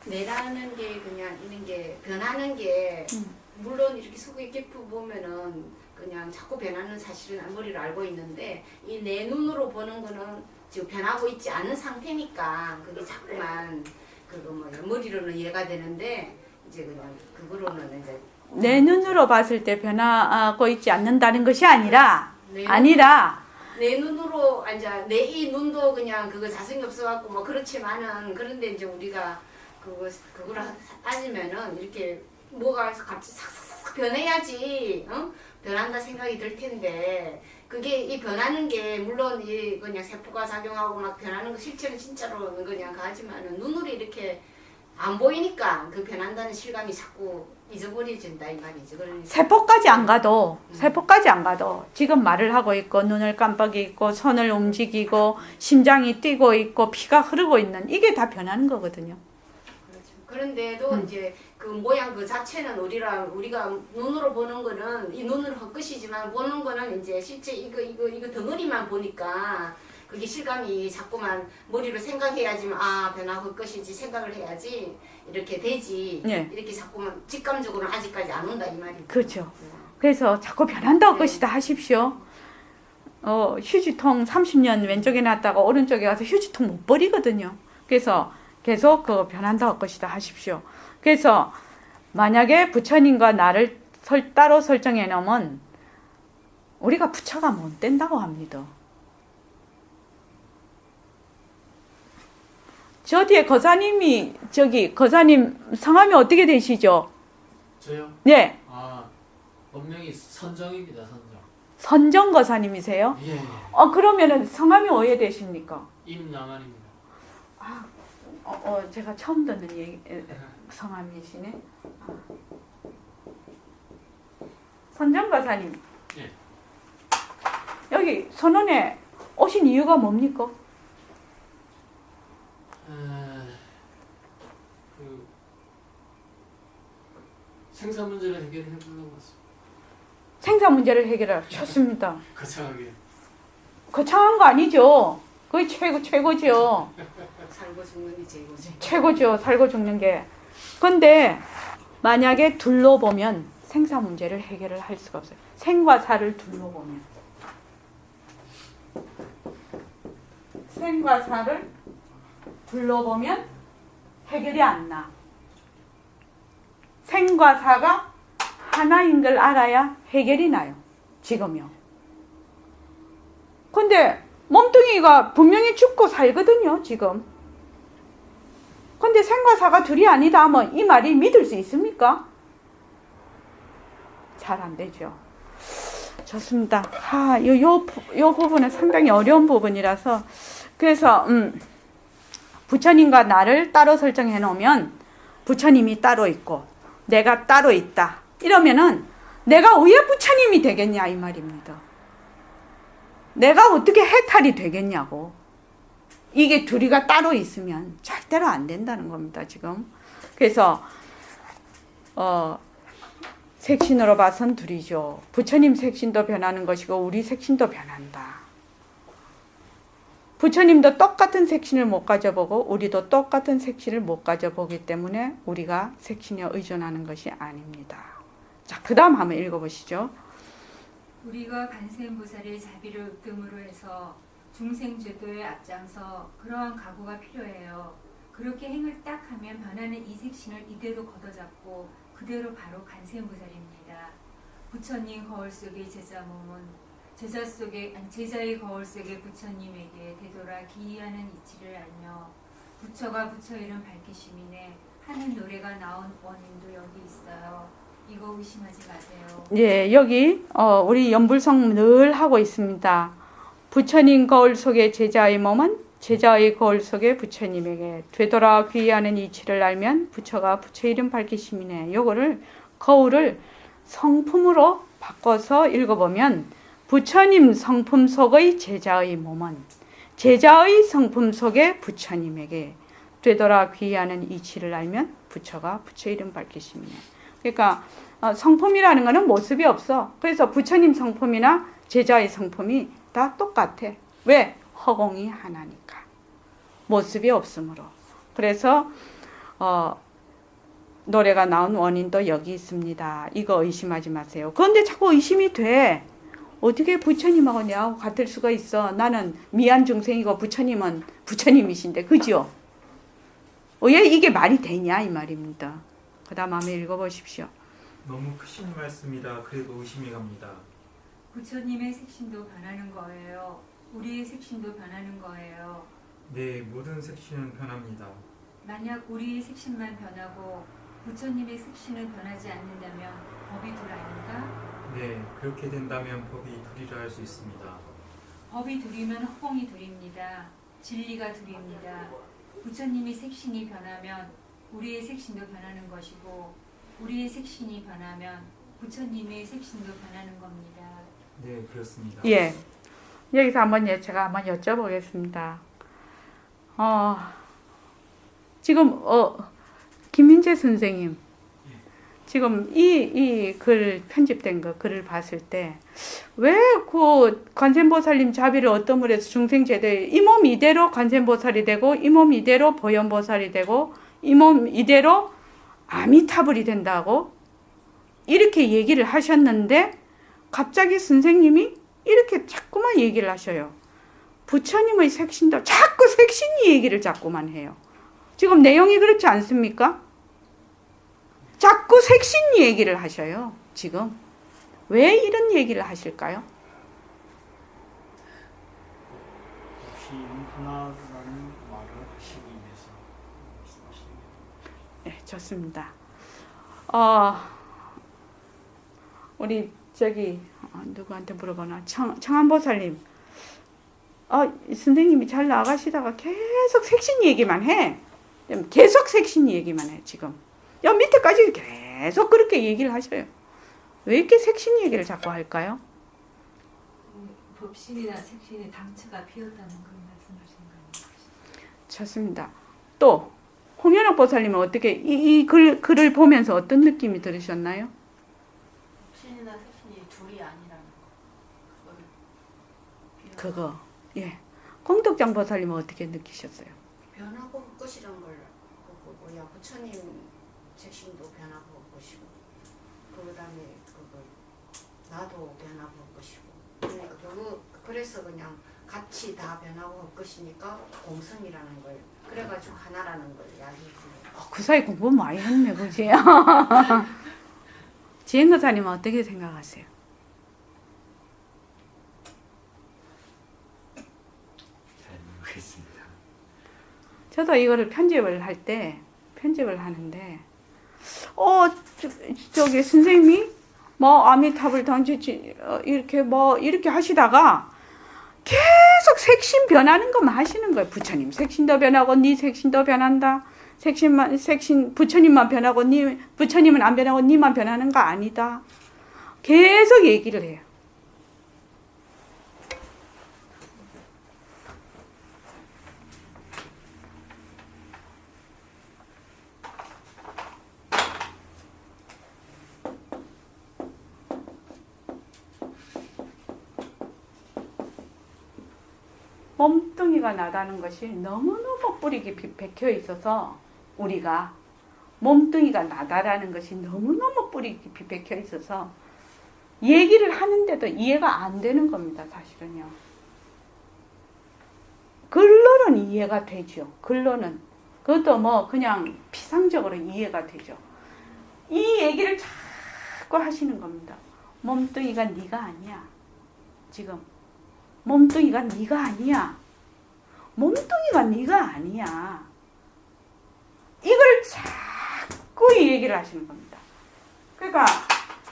내라는 게 그냥 있는 게 변하는 게 물론 이렇게 속에 깊이 보면은 그냥 자꾸 변하는 사실은 머리로 알고 있는데 이 내 눈으로 보는 거는 지금 변하고 있지 않은 상태니까 그게 자꾸만 머리로는 이해가 되는데 이제 그냥 그거로는 이제
내 눈으로 봤을 때 변하고 있지 않는다는 것이 아니라
내 눈으로 내 이 눈도 그냥 그거 자성이 없어갖고 그렇지만은 그런데 이제 우리가 그거를 따지면은 이렇게 뭐가 갑자기 싹싹싹 변해야지 변한다 생각이 들 텐데 그게 이 변하는 게 물론 이 그냥 세포가 작용하고 변하는 거 실체는 진짜로는 그냥 하지만은 눈으로 이렇게 안 보이니까 그 변한다는 실감이 자꾸 잊어버려진다 이 말이죠. 그러니까
세포까지 안 가도 지금 말을 하고 있고 눈을 깜빡이고 손을 움직이고 심장이 뛰고 있고 피가 흐르고 있는 이게 다 변하는 거거든요.
그렇죠. 그런데도 이제 그 모양 그 자체는 우리가 눈으로 보는 거는 이 눈으로 헛것이지만 보는 거는 이제 실제 이거 덩어리만 보니까 그게 실감이 자꾸만 머리로 생각해야지만 변하고 것이지 생각을 해야지 이렇게 되지.
네.
이렇게 자꾸만 직감적으로는 아직까지 안 온다 이 말이죠.
그렇죠. 그래서 자꾸 변한다고
네.
것이다 하십시오. 휴지통 30년 왼쪽에 놨다가 오른쪽에 가서 휴지통 못 버리거든요. 그래서 계속 그 변한다고 것이다 하십시오. 그래서 만약에 부처님과 나를 따로 설정해 놓으면 우리가 부처가 못 된다고 합니다. 저 뒤에 거사님이 거사님 성함이 어떻게 되시죠?
저요?
네.
본명이 선정입니다. 선정.
선정 거사님이세요?
예.
그러면은 성함이 어떻게 되십니까?
임남한입니다.
제가 처음 듣는 성함이시네. 선정 거사님.
예.
여기 선원에 오신 이유가 뭡니까?
생산 문제를 해결해 보려고 왔습니다.
생산 문제를 해결하라. 좋습니다.
거창하게.
거창한 거 아니죠? 그게 최고죠.
살고 죽는 게 최고지.
최고죠. 살고 죽는 게. 근데 만약에 둘러보면 생사 문제를 해결을 할 수가 없어요. 생과 사를 둘러보면. 생과 사를 둘러보면 해결이 안 나. 생과 사가 하나인 걸 알아야 해결이 나요. 지금요. 근데 몸뚱이가 분명히 죽고 살거든요. 지금. 근데 생과 사가 둘이 아니다 하면 이 말이 믿을 수 있습니까? 잘 안 되죠. 좋습니다. 요 부분은 상당히 어려운 부분이라서 그래서 부처님과 나를 따로 설정해 놓으면 부처님이 따로 있고 내가 따로 있다. 이러면은 내가 왜 부처님이 되겠냐 이 말입니다. 내가 어떻게 해탈이 되겠냐고. 이게 둘이가 따로 있으면 절대로 안 된다는 겁니다. 지금. 그래서 색신으로 봐선 둘이죠. 부처님 색신도 변하는 것이고 우리 색신도 변한다. 부처님도 똑같은 색신을 못 가져보고 우리도 똑같은 색신을 못 가져보기 때문에 우리가 색신에 의존하는 것이 아닙니다. 자, 그 다음 한번 읽어보시죠.
우리가 관세음보살의 자비를 으뜸으로 해서 중생제도에 앞장서 그러한 각오가 필요해요. 그렇게 행을 딱 하면 변하는 이 색신을 이대로 걷어잡고 그대로 바로 관세음보살입니다. 부처님 거울 속의 제자 몸은 제자의 거울 속의 부처님에게 되돌아 기이하는 이치를 알며 부처가 부처 이름 밝히심이네 하는 노래가 나온 원인도 여기 있어요. 이거 의심하지 마세요.
예, 여기 우리 연불성 늘 하고 있습니다. 부처님 거울 속의 제자의 몸은 제자의 거울 속의 부처님에게 되돌아 귀의하는 이치를 알면 부처가 부처 이름 밝히심이네. 요거를 거울을 성품으로 바꿔서 읽어보면 부처님 성품 속의 제자의 몸은 제자의 성품 속의 부처님에게 되돌아 귀의하는 이치를 알면 부처가 부처 이름 밝히심이네. 그러니까 성품이라는 것은 모습이 없어. 그래서 부처님 성품이나 제자의 성품이 다 똑같아. 왜? 허공이 하나니까. 모습이 없으므로. 그래서 노래가 나온 원인도 여기 있습니다. 이거 의심하지 마세요. 그런데 자꾸 의심이 돼. 어떻게 부처님하고 내하고 같을 수가 있어. 나는 미안 중생이고 부처님은 부처님이신데. 그죠? 왜 이게 말이 되냐 이 말입니다. 그 다음 한번 읽어보십시오.
너무 크신 말씀이라 그래도 의심이 갑니다.
부처님의 색신도 변하는 거예요. 우리의 색신도 변하는 거예요.
네, 모든 색신은 변합니다.
만약 우리의 색신만 변하고 부처님의 색신은 변하지 않는다면 법이 둘 아닌가?
네, 그렇게 된다면 법이 둘이라 할 수 있습니다.
법이 둘이면 허공이 둘입니다. 진리가 둘입니다. 부처님의 색신이 변하면 우리의 색신도 변하는 것이고 우리의 색신이 변하면 부처님의 색신도 변하는 겁니다.
네, 그렇습니다.
예. 여기서 제가 한번 여쭤보겠습니다. 지금 김민재 선생님 지금 이 글 편집된 글을 봤을 때 왜 그 관세음보살님 자비를 어떤 해서 중생제도에 이 몸 이대로 관세음보살이 되고 이 몸 이대로 보현보살이 되고 이 몸 이대로 아미타불이 된다고 이렇게 얘기를 하셨는데 갑자기 선생님이 이렇게 자꾸만 얘기를 하셔요. 부처님의 색신도 자꾸 색신이 얘기를 자꾸만 해요. 지금 내용이 그렇지 않습니까? 자꾸 색신 얘기를 하셔요. 지금 왜 이런 얘기를 하실까요?
없이 하나라는 말을 하시기 위해서 말씀하시는
네, 좋습니다. 우리 누구한테 물어보나 청안보살님, 선생님이 잘 나가시다가 계속 색신 얘기만 해. 계속 색신 얘기만 해 지금. 야 밑에까지 계속 그렇게 얘기를 하셔요. 왜 이렇게 색신 얘기를 자꾸 할까요?
법신이나 색신의 당처가 피었다는 그런 말씀하시는 거예요.
좋습니다. 또 홍현옥 보살님은 어떻게 이 글을 보면서 어떤 느낌이 들으셨나요?
법신이나 색신이 둘이 아니라는 거.
그거 예. 공덕장 보살님은 어떻게 느끼셨어요?
변하고 것이란 걸 보고야 부처님 책심도 변하고 것이고 그다음에 나도 변하고 것이고 그래서 그냥 같이 다 변하고 것이니까 공성이라는 걸 그래가지고 하나라는 걸 이야기해주는.
그 사이 공부 많이 했네, 그지? 지행거사님은 어떻게 생각하세요?
잘 모르겠습니다.
저도 이거를 편집을 하는데, 저기 선생님이 아미타불 던지지, 이렇게 하시다가 계속 색신 변하는 것만 하시는 거예요. 부처님 색신도 변하고, 네 색신도 변한다. 부처님만 변하고, 부처님은 안 변하고, 니만 변하는 거 아니다. 계속 얘기를 해요. 몸뚱이가 나다는 것이 너무너무 뿌리 깊이 박혀 있어서 우리가 몸뚱이가 나다라는 것이 너무너무 뿌리 깊이 박혀 있어서 얘기를 하는데도 이해가 안 되는 겁니다. 사실은요. 글로는 이해가 되죠. 글로는. 그것도 그냥 피상적으로 이해가 되죠. 이 얘기를 자꾸 하시는 겁니다. 몸뚱이가 네가 아니야. 지금. 몸뚱이가 네가 아니야. 몸뚱이가 네가 아니야. 이걸 자꾸 이 얘기를 하시는 겁니다. 그러니까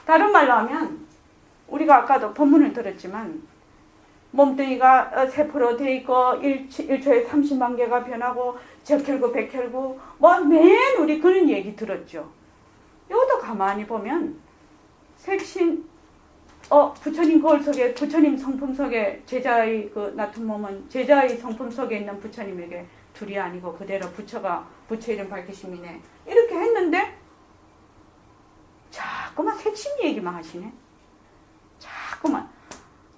다른 말로 하면 우리가 아까도 본문을 들었지만 몸뚱이가 세포로 돼 있고 1초에 30만 개가 변하고 적혈구, 백혈구 맨 우리 그런 얘기 들었죠. 이것도 가만히 보면 색신 부처님 거울 속에, 부처님 성품 속에 제자의 나쁜 몸은 제자의 성품 속에 있는 부처님에게 둘이 아니고 그대로 부처 이름 밝히심이네. 이렇게 했는데 자꾸만 색신 얘기만 하시네. 자꾸만.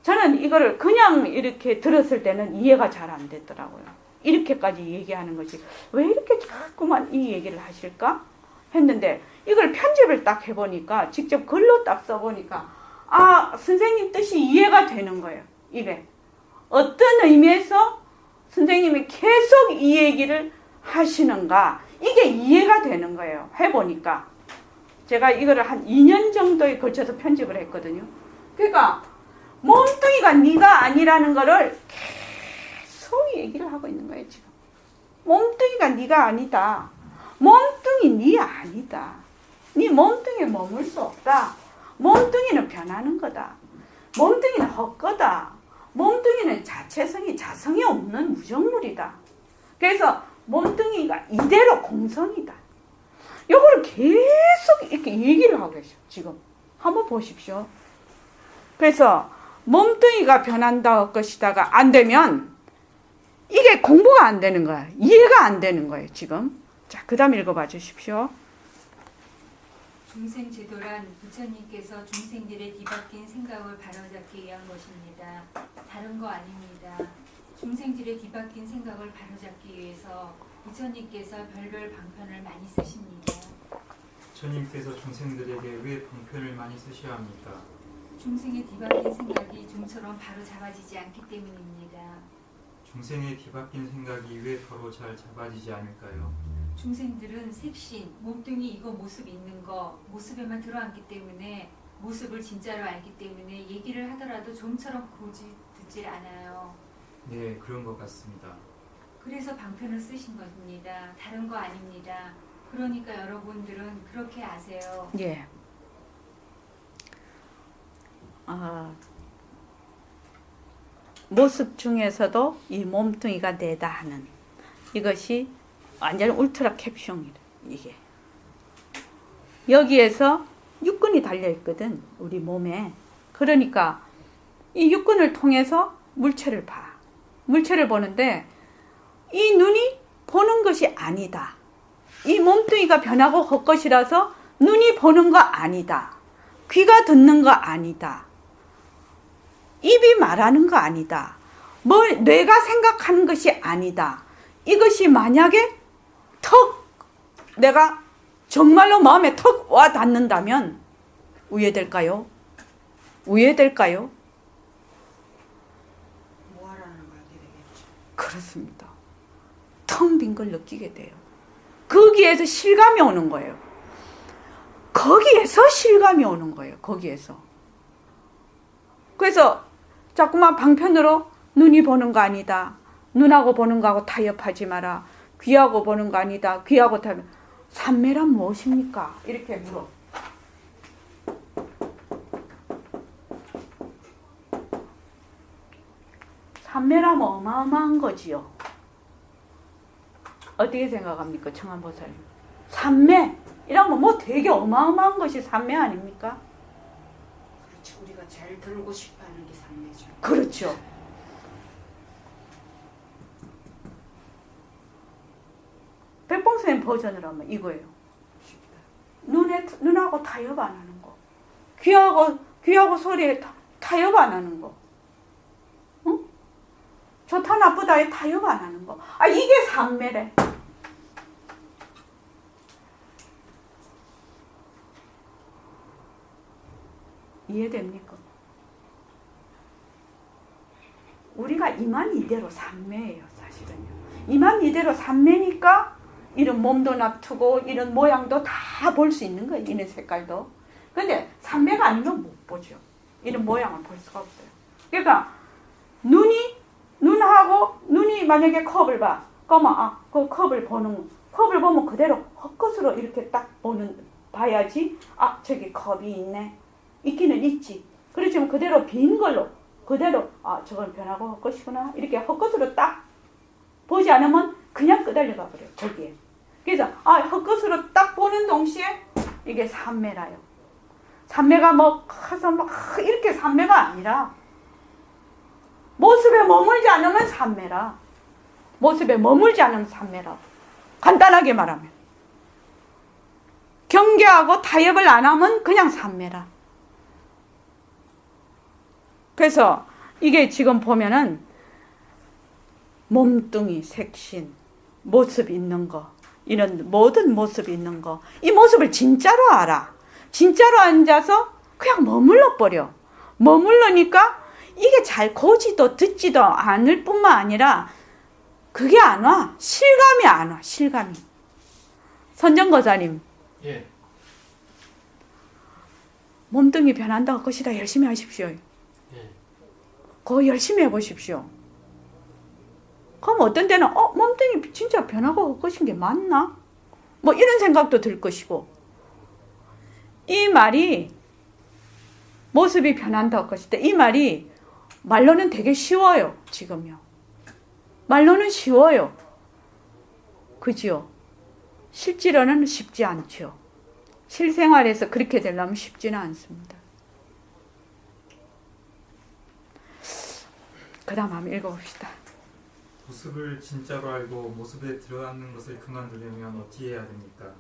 저는 이거를 그냥 이렇게 들었을 때는 이해가 잘 안 됐더라고요. 이렇게까지 얘기하는 것이 왜 이렇게 자꾸만 이 얘기를 하실까? 했는데 이걸 편집을 딱 해보니까 직접 글로 딱 써보니까 선생님 뜻이 이해가 되는 거예요. 입에. 어떤 의미에서 선생님이 계속 이 얘기를 하시는가. 이게 이해가 되는 거예요. 해보니까. 제가 이거를 한 2년 정도에 걸쳐서 편집을 했거든요. 그러니까 몸뚱이가 네가 아니라는 거를 계속 얘기를 하고 있는 거예요. 지금. 몸뚱이가 네가 아니다. 몸뚱이 네 아니다. 네 몸뚱이에 머물 수 없다. 몸뚱이는 변하는 거다. 몸뚱이는 헛거다. 몸뚱이는 자성이 없는 무정물이다. 그래서 몸뚱이가 이대로 공성이다. 요거를 계속 이렇게 얘기를 하고 계셔. 지금 한번 보십시오. 그래서 몸뚱이가 변한다 것이다가 안 되면 이게 공부가 안 되는 거야. 이해가 안 되는 거예요. 지금. 자, 그 다음 읽어봐 주십시오.
중생제도란 부처님께서 중생들의 뒤바뀐 생각을 바로잡기 위한 것입니다. 다른 거 아닙니다. 중생들의 뒤바뀐 생각을 바로잡기 위해서 부처님께서 별별 방편을 많이 쓰십니다.
부처님께서 중생들에게 왜 방편을 많이 쓰셔야 합니까?
중생의 뒤바뀐 생각이 좀처럼 바로 잡아지지 않기 때문입니다.
중생의 뒤바뀐 생각이 왜 바로 잘 잡아지지 않을까요?
중생들은 색신, 몸뚱이 이거 모습 있는 거 모습에만 들어앉기 때문에 모습을 진짜로 알기 때문에 얘기를 하더라도 좀처럼 고지 듣질 않아요.
네, 그런 것 같습니다.
그래서 방편을 쓰신 겁니다. 다른 거 아닙니다. 그러니까 여러분들은 그렇게 아세요.
예. 모습 중에서도 이 몸뚱이가 내다 하는 이것이 완전 울트라 캡숑이래. 이게 여기에서 육근이 달려 있거든, 우리 몸에. 그러니까 이 육근을 통해서 물체를 봐. 물체를 보는데 이 눈이 보는 것이 아니다. 이 몸뚱이가 변하고 헛것이라서 눈이 보는 거 아니다. 귀가 듣는 거 아니다. 입이 말하는 거 아니다. 뇌가 생각하는 것이 아니다. 이것이 만약에 내가 정말로 마음에 턱 와 닿는다면 우회될까요? 우회될까요?
뭐하라는 걸 알게 되겠죠.
그렇습니다. 텅 빈 걸 느끼게 돼요. 거기에서 실감이 오는 거예요. 거기에서 실감이 오는 거예요. 거기에서. 그래서 자꾸만 방편으로 눈이 보는 거 아니다. 눈하고 보는 거하고 타협하지 마라. 귀하고 보는 거 아니다. 귀하고 타협. 삼매란 무엇입니까? 이렇게 물어. 삼매라면 어마어마한 거지요. 어떻게 생각합니까? 청안보살님. 삼매 이라면 뭐 되게 어마어마한 것이 삼매 아닙니까?
그렇죠. 우리가 잘 들고 싶어하는 게 삼매죠.
그렇죠. 백봉선생님 버전으로 하면 이거예요. 눈하고 타협 안 하는 거. 귀하고 소리에 타협 안 하는 거. 응? 좋다 나쁘다에 타협 안 하는 거. 이게 삼매래. 이해됩니까? 우리가 이만 이대로 삼매예요, 사실은요. 이만 이대로 삼매니까 이런 몸도 납두고 이런 모양도 다 볼 수 있는 거예요. 이런 색깔도. 근데 삼매가 아니면 못 보죠. 이런 모양을 볼 수가 없어요. 그러니까 눈이 만약에 컵을 봐. 그러면 그 컵을 보면 그대로 헛것으로 이렇게 딱 봐야지. 저기 컵이 있네. 있기는 있지. 그렇지만 그대로 빈 걸로 그대로 저건 변하고 헛것이구나. 이렇게 헛것으로 딱 보지 않으면 그냥 끄달려가 버려요. 거기에. 그래서 헛것으로 딱 보는 동시에 이게 삼매라요. 삼매가 커서 이렇게 삼매가 아니라 모습에 머물지 않으면 삼매라. 모습에 머물지 않으면 삼매라. 간단하게 말하면 경계하고 타협을 안 하면 그냥 삼매라. 그래서 이게 지금 보면은 몸뚱이, 색신, 모습 있는 거, 이런 모든 모습 있는 거, 이 모습을 진짜로 알아. 진짜로 앉아서 그냥 머물러 버려. 머물러니까 이게 잘 고지도 듣지도 않을 뿐만 아니라 그게 안 와. 실감이 안 와. 실감이. 선정거사님.
예.
몸뚱이 변한다고 것이다. 열심히 하십시오.
예.
그거 열심히 해보십시오. 그럼 어떤 때는 몸뚱이 진짜 변하고 것인 게 맞나? 이런 생각도 들 것이고. 이 말이 모습이 변한다고 것이다. 이 말이 말로는 되게 쉬워요. 지금요. 말로는 쉬워요. 그지요? 실제로는 쉽지 않죠. 실생활에서 그렇게 되려면 쉽지는 않습니다. 그 다음 한번 읽어봅시다.
모습을 진짜로 알고 모습에 들어앉는 것을 그만두려면 어떻게 해야 됩니까?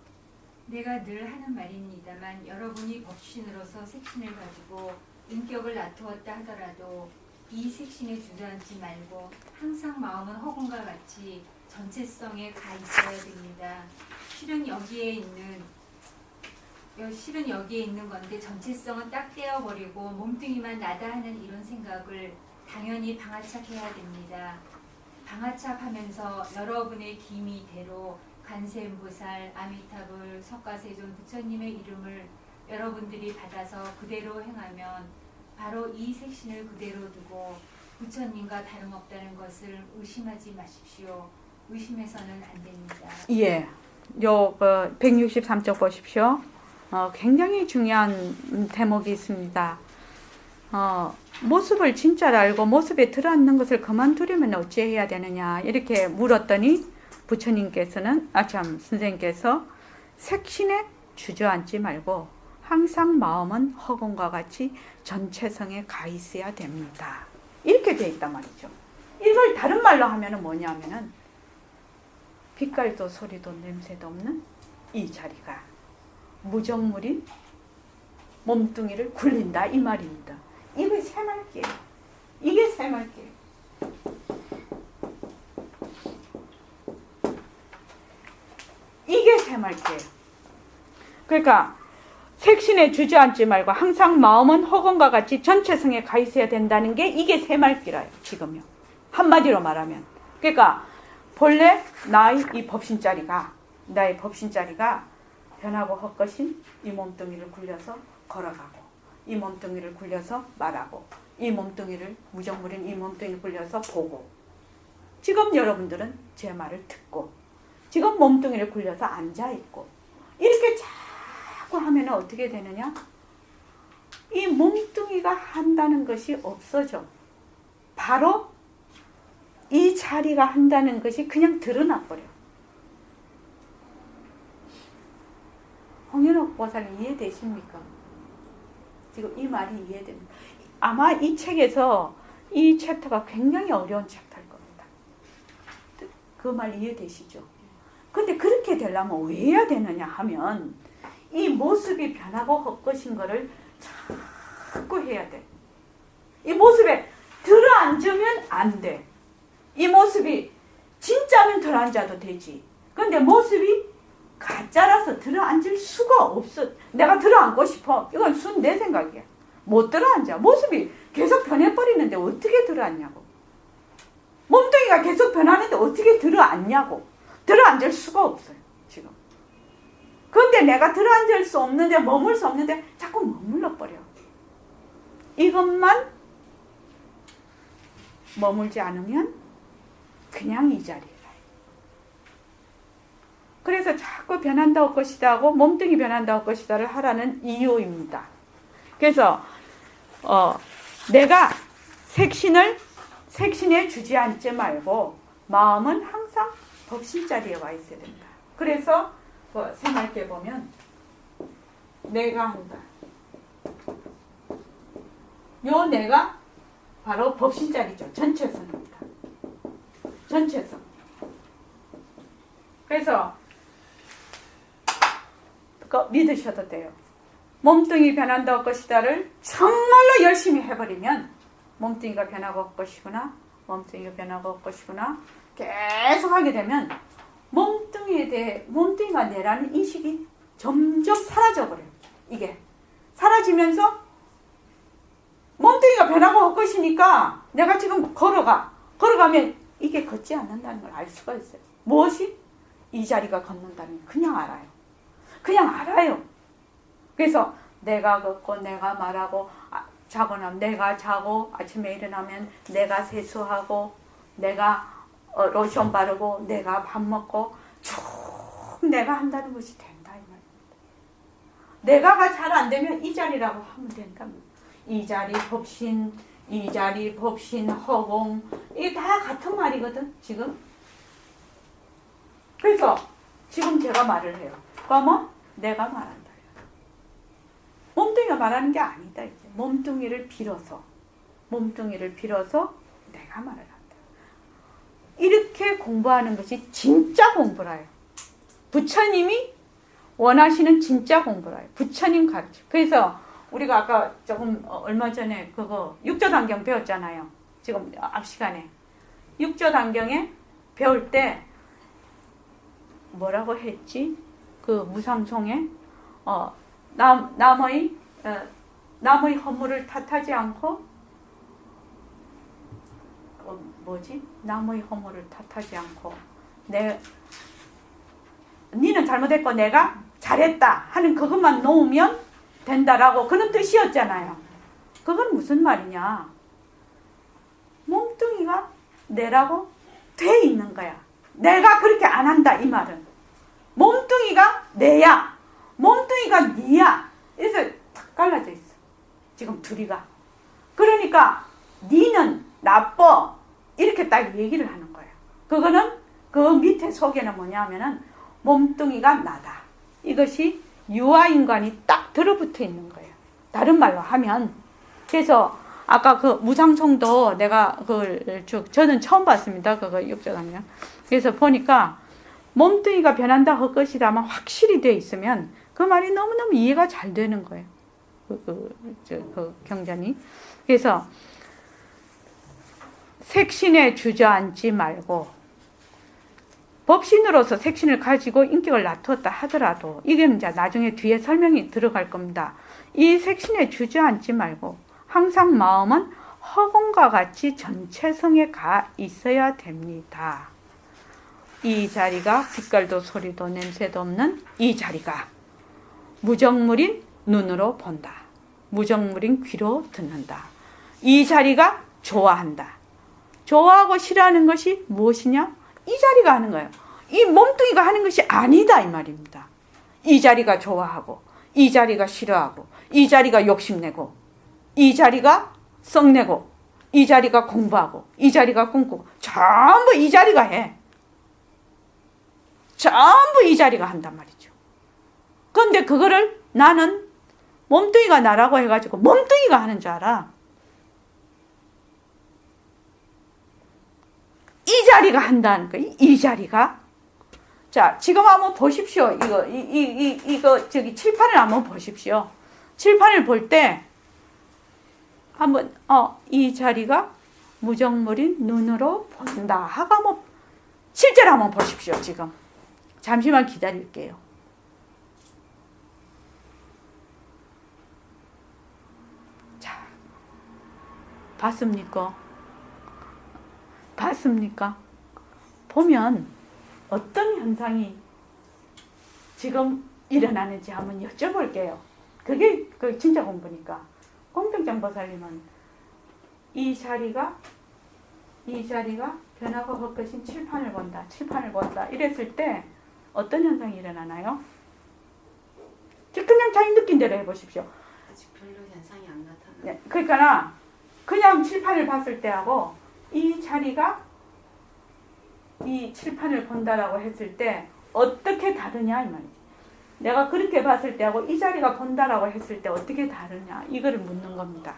내가 늘 하는 말입니다만 여러분이 법신으로서 색신을 가지고 인격을 나누었다 하더라도 이 색신에 주저앉지 말고 항상 마음은 허공과 같이 전체성에 가 있어야 됩니다. 실은 여기에 있는 실은 여기에 있는 건데 전체성은 딱 떼어버리고 몸뚱이만 나다 하는 이런 생각을 당연히 방아착해야 됩니다. 방아착하면서 여러분의 기미대로 관세음보살, 아미타불, 석가세존 부처님의 이름을 여러분들이 받아서 그대로 행하면 바로 이 색신을 그대로 두고 부처님과 다름없다는 것을 의심하지 마십시오. 의심해서는 안 됩니다.
예. 요 163쪽 보십시오. 굉장히 중요한 대목이 있습니다. 모습을 진짜로 알고 모습에 들어앉는 것을 그만두려면 어찌해야 되느냐 이렇게 물었더니 부처님께서는 선생님께서 색신에 주저앉지 말고 항상 마음은 허공과 같이 전체성에 가 있어야 됩니다. 이렇게 돼 있단 말이죠. 이걸 다른 말로 하면은 뭐냐면은 빛깔도 소리도 냄새도 없는 이 자리가 무정물인 몸뚱이를 굴린다 이 말입니다. 이게 새말기예요. 이게 새말기예요. 이게 새말기예요. 그러니까 색신에 주저앉지 말고 항상 마음은 허공과 같이 전체성에 가 있어야 된다는 게 이게 새말기라요. 지금요. 한마디로 말하면. 그러니까 본래 나의 이 법신자리가 변하고 헛것인 이 몸뚱이를 굴려서 걸어가고 이 몸뚱이를 굴려서 말하고 이 몸뚱이를 무정물인 이 몸뚱이를 굴려서 보고 지금 여러분들은 제 말을 듣고 지금 몸뚱이를 굴려서 앉아있고 이렇게 자꾸 하면 어떻게 되느냐? 이 몸뚱이가 한다는 것이 없어져. 바로 이 자리가 한다는 것이 그냥 드러나버려. 홍현옥 보살 이해되십니까? 지금 이 말이 이해됩니다. 아마 이 책에서 이 챕터가 굉장히 어려운 챕터일 겁니다. 그 말 이해되시죠? 근데 그렇게 되려면 왜 해야 되느냐 하면 이 모습이 변하고 헛것인 거를 자꾸 해야 돼. 이 모습에 들어앉으면 안 돼. 이 모습이 진짜면 들어앉아도 되지. 근데 모습이 가짜라서 들어앉을 수가 없어. 내가 들어앉고 싶어. 이건 순 내 생각이야. 못 들어앉아. 모습이 계속 변해버리는데 어떻게 들어앉냐고. 몸뚱이가 계속 변하는데 어떻게 들어앉냐고. 들어앉을 수가 없어요. 지금. 근데 내가 들어앉을 수 없는데 머물 수 없는데 자꾸 머물러버려. 이것만 머물지 않으면 그냥 이 자리에. 그래서 자꾸 변한다 할 것이다 하고 몸뚱이 변한다 할 것이다를 하라는 이유입니다. 그래서 내가 색신에 주저앉지 말고 마음은 항상 법신자리에 와 있어야 된다. 그래서 새맑게 보면 내가 한다. 요 내가 바로 법신자리죠. 전체성입니다. 전체성. 그래서 믿으셔도 돼요. 몸뚱이 변한다 할 것이다를 정말로 열심히 해버리면 몸뚱이가 변하고 할 것이구나. 몸뚱이가 변하고 할 것이구나. 계속 하게 되면 몸뚱이가 내라는 인식이 점점 사라져버려요. 이게 사라지면서 몸뚱이가 변하고 할 것이니까 내가 지금 걸어가면 이게 걷지 않는다는 걸 알 수가 있어요. 무엇이? 이 자리가 걷는다는 걸 그냥 알아요. 그냥 알아요. 그래서 내가 걷고 내가 말하고 자고 나면 내가 자고 아침에 일어나면 내가 세수하고 내가 로션 바르고 내가 밥 먹고 쭉 내가 한다는 것이 된다 이 말입니다. 내가가 잘 안 되면 이 자리라고 하면 된답니다. 이 자리 법신, 이 자리 법신, 허공 이게 다 같은 말이거든 지금. 그래서 지금 제가 말을 해요. 그러면 내가 말한다. 몸뚱이가 말하는 게 아니다. 이제 몸뚱이를 빌어서 내가 말을 한다. 이렇게 공부하는 것이 진짜 공부라요. 부처님이 원하시는 진짜 공부라요. 부처님 가르쳐. 그래서 우리가 아까 조금 얼마 전에 그거 육조단경 배웠잖아요. 지금 앞 시간에 육조단경에 배울 때 뭐라고 했지? 그 무상송에 남의 허물을 탓하지 않고 남의 허물을 탓하지 않고 니는 잘못했고 내가 잘했다 하는 그것만 놓으면 된다라고 그런 뜻이었잖아요. 그건 무슨 말이냐? 몸뚱이가 내라고 돼 있는 거야. 내가 그렇게 안 한다 이 말은. 몸뚱이가 내야. 몸뚱이가 니야. 그래서 탁 갈라져 있어. 지금 둘이가. 그러니까 니는 나빠. 이렇게 딱 얘기를 하는 거예요. 그거는 그 밑에 속에는 뭐냐면은 몸뚱이가 나다. 이것이 유아인간이 딱 들어붙어 있는 거예요. 다른 말로 하면. 그래서 아까 그 무상송도 내가 그걸 저는 처음 봤습니다. 그거 육조당면. 그래서 보니까 몸뚱이가 변한다 할 것이라만 확실히 돼 있으면 그 말이 너무너무 이해가 잘 되는 거예요. 그 경전이. 그래서 색신에 주저앉지 말고 법신으로서 색신을 가지고 인격을 나누었다 하더라도 이게 이제 나중에 뒤에 설명이 들어갈 겁니다. 이 색신에 주저앉지 말고 항상 마음은 허공과 같이 전체성에 가 있어야 됩니다. 이 자리가 빛깔도 소리도 냄새도 없는 이 자리가 무정물인 눈으로 본다. 무정물인 귀로 듣는다. 이 자리가 좋아한다. 좋아하고 싫어하는 것이 무엇이냐? 이 자리가 하는 거예요. 이 몸뚱이가 하는 것이 아니다 이 말입니다. 이 자리가 좋아하고 이 자리가 싫어하고 이 자리가 욕심내고 이 자리가 썩내고 이 자리가 공부하고 이 자리가 꿈꾸고 전부 이 자리가 해. 전부 이 자리가 한단 말이죠. 그런데 그거를 나는 몸뚱이가 나라고 해가지고 몸뚱이가 하는 줄 알아. 이 자리가 한다는 거야. 이 자리가. 자, 지금 한번 보십시오. 이거 저기 칠판을 한번 보십시오. 칠판을 볼 때 한번 이 자리가 무정물인 눈으로 본다 하고 한번 실제로 한번 보십시오. 지금 잠시만 기다릴게요. 자, 봤습니까? 봤습니까? 보면 어떤 현상이 지금 일어나는지 한번 여쭤볼게요. 그게 진짜 공부니까. 공평장보살님은 이 자리가 변하고 할 것인 칠판을 본다. 이랬을 때 어떤 현상이 일어나나요? 그냥 자기 느낀 대로 해보십시오.
아직 별로 현상이 안 나타나.
네, 그러니까 그냥 칠판을 봤을 때하고 이 자리가 이 칠판을 본다라고 했을 때 어떻게 다르냐 이 말이지. 내가 그렇게 봤을 때하고 이 자리가 본다라고 했을 때 어떻게 다르냐 이거를 묻는 겁니다.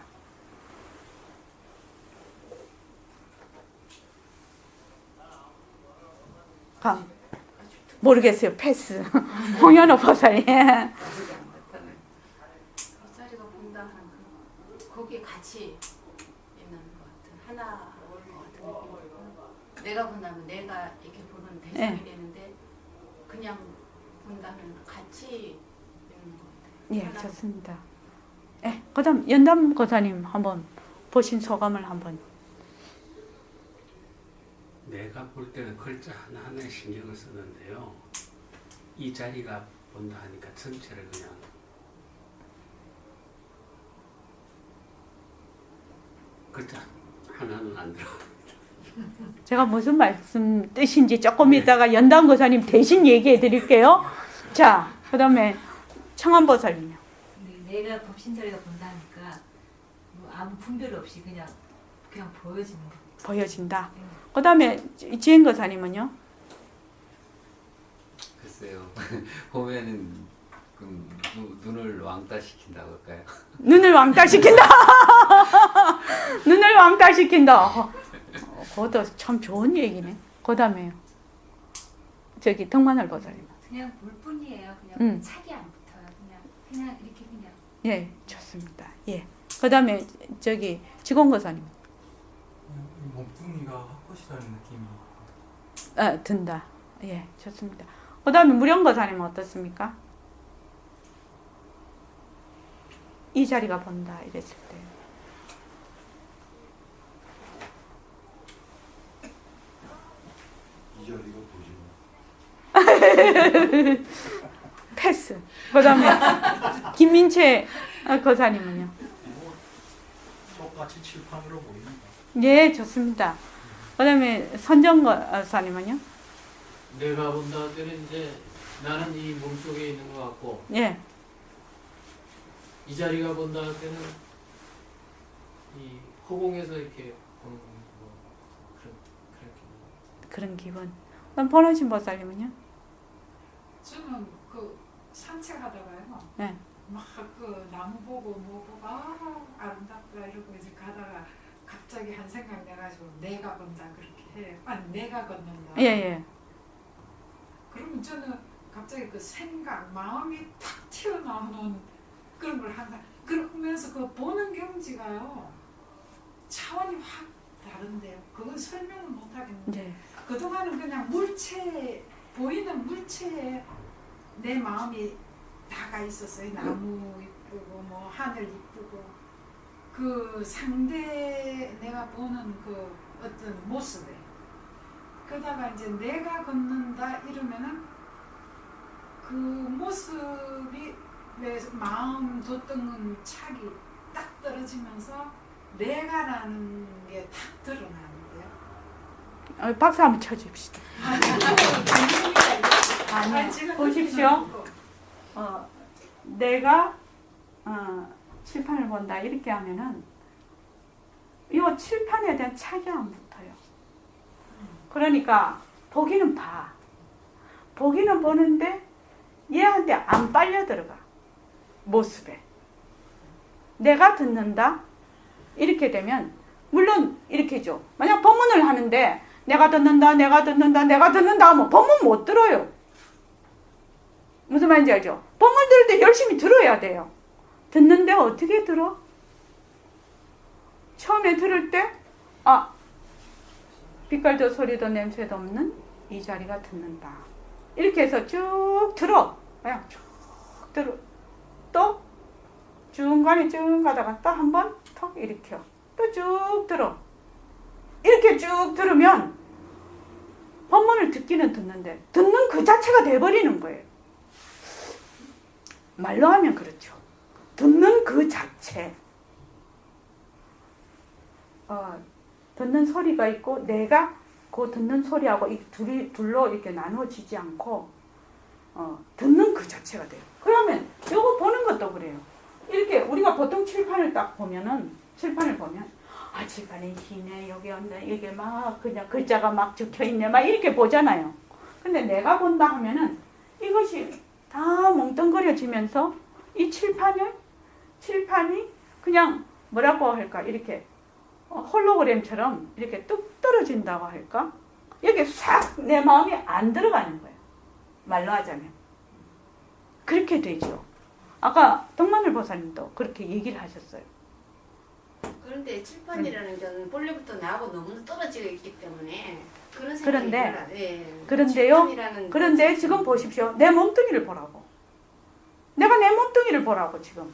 모르겠어요. 패스. 홍현호 보살이.
이 자리가 본다 하는 거기에 같이 있는 것 같은 하나 것 같은 느낌. 내가 본다면 내가 이렇게 보는 대상이 되는데 그냥 본다면 같이 있는 것 같아요.
예, 좋습니다. 예, 그다음 연담 고사님 한번 보신 소감을 한번.
내가 볼 때는 글자 하나하나에 신경을 쓰는데요. 이 자리가 본다 하니까 전체를 그냥 글자 하나는 안 들어.
제가 무슨 말씀 뜻인지 조금 이따가 연담 고사님 대신 얘기해 드릴게요. 자, 그다음에 청암보살님요.
내가 법신자리가 본다니까 뭐 아무 분별 없이 그냥 보여지는 거.
보여진다. 그다음에 지행 고사님은요?
글쎄요. 보면은 눈을 왕따 시킨다고 할까요?
눈을 왕따시킨다. 눈을 왕따시킨다. 그것도 참 좋은 얘기네. 그다음에요. 저기 덕만월 보살님.
그냥 볼 뿐이에요. 그냥 착이 안 붙어요. 그냥 이렇게 그냥.
예, 좋습니다. 예. 그다음에 저기 직원 고사님.
몸뚱이가 헛것이라는 느낌이
든다. 예, 좋습니다. 그다음에 무령 고사님은 어떻습니까? 이 자리가 본다 이랬을 때.
이 자리가 보지 마.
패스. 그 다음에 김민채 거사님은요?
뭐 똑같이 칠판으로 보입니다.
예, 좋습니다. 그 다음에 선정 거사님은요?
내가 본다 할 때는 이제 나는 이 몸속에 있는 것 같고,
예,
이 자리가 본다 할 때는 이 허공에서 이렇게 보는 뭐
그런 기분. 그럼 번호신 보살님은요?
저는 그 산책하다가요.
네.
막 그 나무 보고 뭐 보고 아름답다 이러고 이제 가다가 갑자기 한 생각 내가지고 내가 건다 그렇게 해요. 아니 내가 걷는다.
예, 예.
그러면 저는 갑자기 그 생각 마음이 탁 튀어나오는 그런 걸 한다. 그러면서 그 보는 경지가요 차원이 확 다른데요. 그건 설명을 못 하겠는데.
네.
그동안은 그냥 물체 보이는 물체에 내 마음이 다가 있었어요. 나무 이쁘고 뭐 하늘 이쁘고 그 상대 내가 보는 그 어떤 모습에 그러다가 이제 내가 걷는다 이러면은 그 모습이 내 마음 뒀던 착이 딱 떨어지면서 내가라는 게 탁 드러나는데요.
박수 한번 쳐줍시다. 아니,
지금
보십시오. 내가 칠판을 본다 이렇게 하면은 이 칠판에 대한 착이 안 붙어요. 그러니까 보기는 봐. 보기는 보는데 얘한테 안 빨려 들어가. 모습에. 내가 듣는다 이렇게 되면 물론 이렇게죠. 만약 법문을 하는데 내가 듣는다 하면 법문 못 들어요. 무슨 말인지 알죠? 법문 들을 때 열심히 들어야 돼요. 듣는데 어떻게 들어? 처음에 들을 때 빛깔도 소리도 냄새도 없는 이 자리가 듣는다. 이렇게 해서 쭉 들어. 그냥 쭉 들어. 또 중간에 쭉 가다가 또 한 번 턱 일으켜. 또 쭉 들어. 이렇게 쭉 들으면 법문을 듣기는 듣는데 듣는 그 자체가 돼버리는 거예요. 말로 하면 그렇죠. 듣는 그 자체. 듣는 소리가 있고 내가 그 듣는 소리하고 이 둘로 이렇게 나누어지지 않고 듣는 그 자체가 돼요. 그러면 요거 보는 것도 그래요. 이렇게 우리가 보통 칠판을 딱 보면은 칠판을 보면 칠판에 희네 여기 없네 이게 막 그냥 글자가 막 적혀있네 막 이렇게 보잖아요. 근데 내가 본다 하면은 이것이 다 몽뚱그려지면서 이 칠판이 그냥 뭐라고 할까 이렇게 홀로그램처럼 이렇게 뚝 떨어진다고 할까? 여기 싹 내 마음이 안 들어가는 거예요. 말로 하자면. 그렇게 되죠. 아까 동만을 보사님도 그렇게 얘기를 하셨어요.
그런데 칠판이라는 건 본래부터 나하고 너무 떨어지고 있기 때문에 그런 생각이 들어요. 예.
그런데요.
칠판이라는
그런데 지금 보십시오. 내 몸뚱이를 보라고. 내가 내 몸뚱이를 보라고 지금.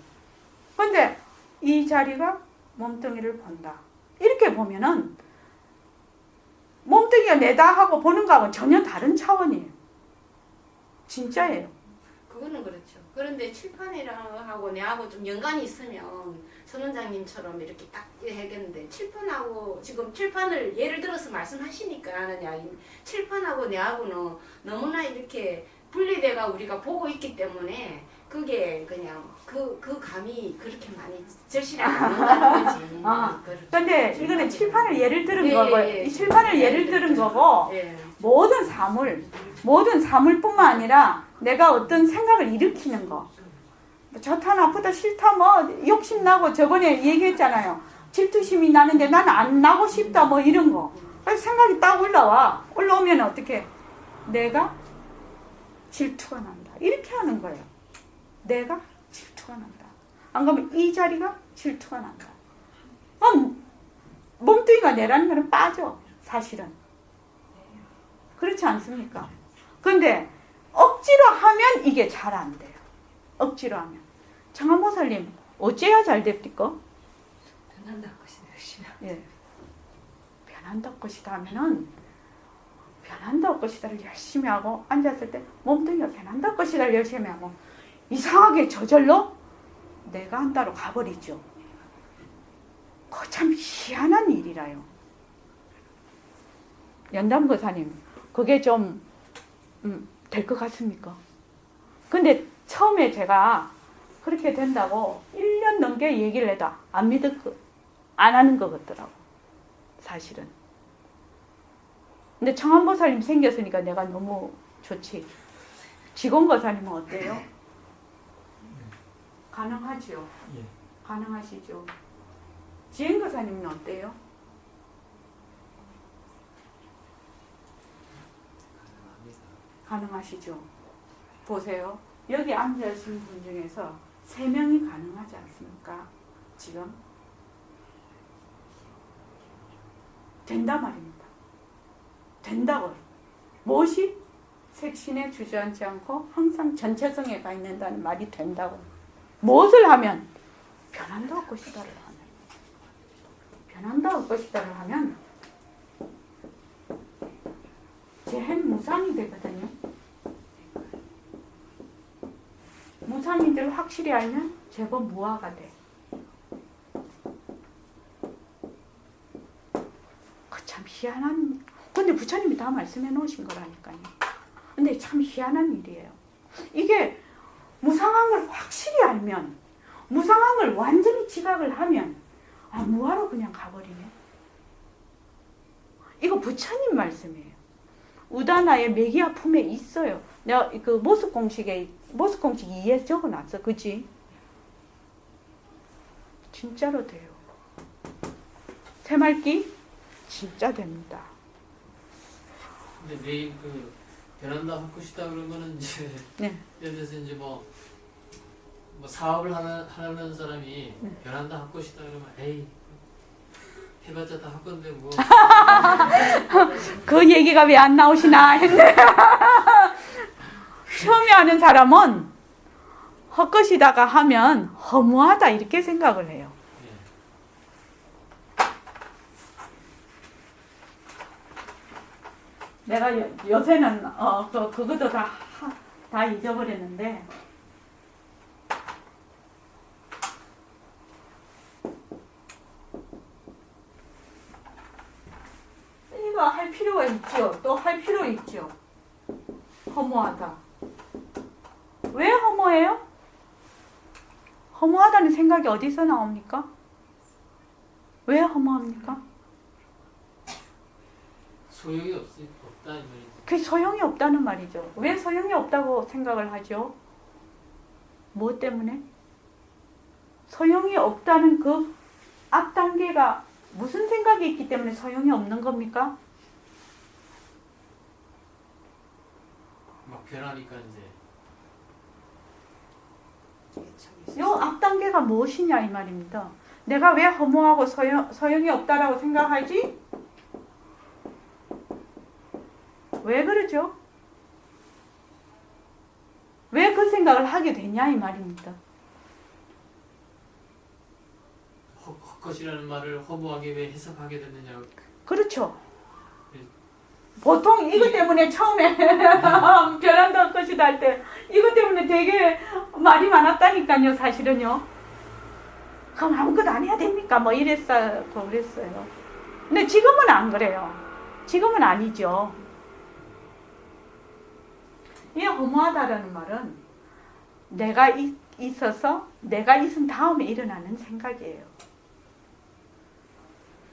근데 이 자리가 몸뚱이를 본다. 이렇게 보면은 몸뚱이가 내다 하고 보는 거하고 전혀 다른 차원이에요. 진짜예요.
그거는 그렇죠. 그런데 칠판이랑하고 내하고 좀 연관이 있으면 선 원장님처럼 이렇게 딱 해야겠는데 칠판하고 지금 칠판을 예를 들어서 말씀하시니까 칠판하고 내하고는 너무나 이렇게 분리돼가 우리가 보고 있기 때문에 그게 그냥 그 감이 그렇게 많이 절실히 안 나는 거지.
근데 이거는 칠판을 예를 들은 거고, 이 칠판을 예를 들은 거고, 모든 사물뿐만 아니라 내가 어떤 생각을 일으키는 거. 좋다 나쁘다 싫다 뭐 욕심나고 저번에 얘기했잖아요. 질투심이 나는데 나는 안 나고 싶다 뭐 이런 거. 그래서 생각이 딱 올라오면 어떻게 내가 질투가 난다. 이렇게 하는 거예요. 내가 질투가 난다. 안 그러면 이 자리가 질투가 난다. 몸뚱이가 내라는 거는 빠져. 사실은. 그렇지 않습니까? 근데 억지로 하면 이게 잘 안 돼요. 억지로 하면. 장한보살님 어째야 잘 됩니까?
변한다 것이다 열심히 하면.
예. 변한다 것이다 하면은 변한다 것이다를 열심히 하고 앉았을 때 몸뚱이가 변한다 것이다를 열심히 하고 이상하게 저절로 내가 한다로 가버리죠. 그거 참 희한한 일이라요. 연담거사님, 그게 좀 될 것 같습니까? 근데 처음에 제가 그렇게 된다고 1년 넘게 얘기를 해도 안 믿었고 안 하는 것 같더라고, 사실은. 근데 청암보살님 생겼으니까 내가 너무 좋지. 지공거사님은 어때요? 가능하죠?
예.
가능하시죠? 지행거사님은 어때요? 가능하시죠? 보세요. 여기 앉아있는 분 중에서 3명이 가능하지 않습니까? 지금? 된다 말입니다. 된다고요. 무엇이? 색신에 주저앉지 않고 항상 전체성에 가 있는다는 말이 된다고. 무엇을 하면? 변한다 할 것이다를 하면. 변한다 할 것이다를 하면 제한 무상이 되거든요. 무상인지를 확실히 알면 제법 무아가 돼. 그 참 희한한, 근데 부처님이 다 말씀해 놓으신 거라니까요. 근데 참 희한한 일이에요. 이게 무상한 걸 확실히 알면, 무상한 걸 완전히 지각을 하면 무아로 그냥 가버리네. 이거 부처님 말씀이에요. 우다나의 매기와 품에 있어요. 내가 그 모습공식 2에 적어놨어. 그치? 진짜로 돼요. 새말기 진짜 됩니다.
근데 내일 그 변한다 할 것이다 그러면은 이제
네.
예를 들어서 이제 뭐 사업을 하는 사람이 변한다 할 것이다 그러면 에이 해봤자 다 할 건데 뭐.
그 얘기가 왜 안 나오시나 했네. 처음에 하는 사람은 헛것이다가 하면 허무하다 이렇게 생각을 해요. 내가 요새는 그것도 다 잊어버렸는데 이거 할 필요가 있죠. 또 할 필요 있죠. 허무하다. 왜 허무해요? 허무하다는 생각이 어디서 나옵니까? 왜 허무합니까?
소용이 없다 이 말이죠.
그게 소용이 없다는 말이죠. 왜 소용이 없다고 생각을 하죠? 무엇 때문에? 소용이 없다는 그 앞단계가 무슨 생각이 있기 때문에 소용이 없는 겁니까?
막 변하니까 이제
요 앞단계가 무엇이냐 이 말입니다. 내가 왜 허무하고 소용이 없다라고 생각하지? 왜 그러죠? 왜 그 생각을 하게 되냐 이 말입니다.
헛것이라는 말을 허무하게 왜 해석하게 됐느냐.
그렇죠. 보통 이것 때문에 처음에 변한다 헛것이다 할 때 이것 때문에 되게 말이 많았다니까요. 사실은요. 그럼 아무것도 안 해야 됩니까? 뭐 이랬어요. 그랬어요. 근데 지금은 안 그래요. 지금은 아니죠. 이 허무하다라는 말은 내가 있어서 내가 있은 다음에 일어나는 생각이에요.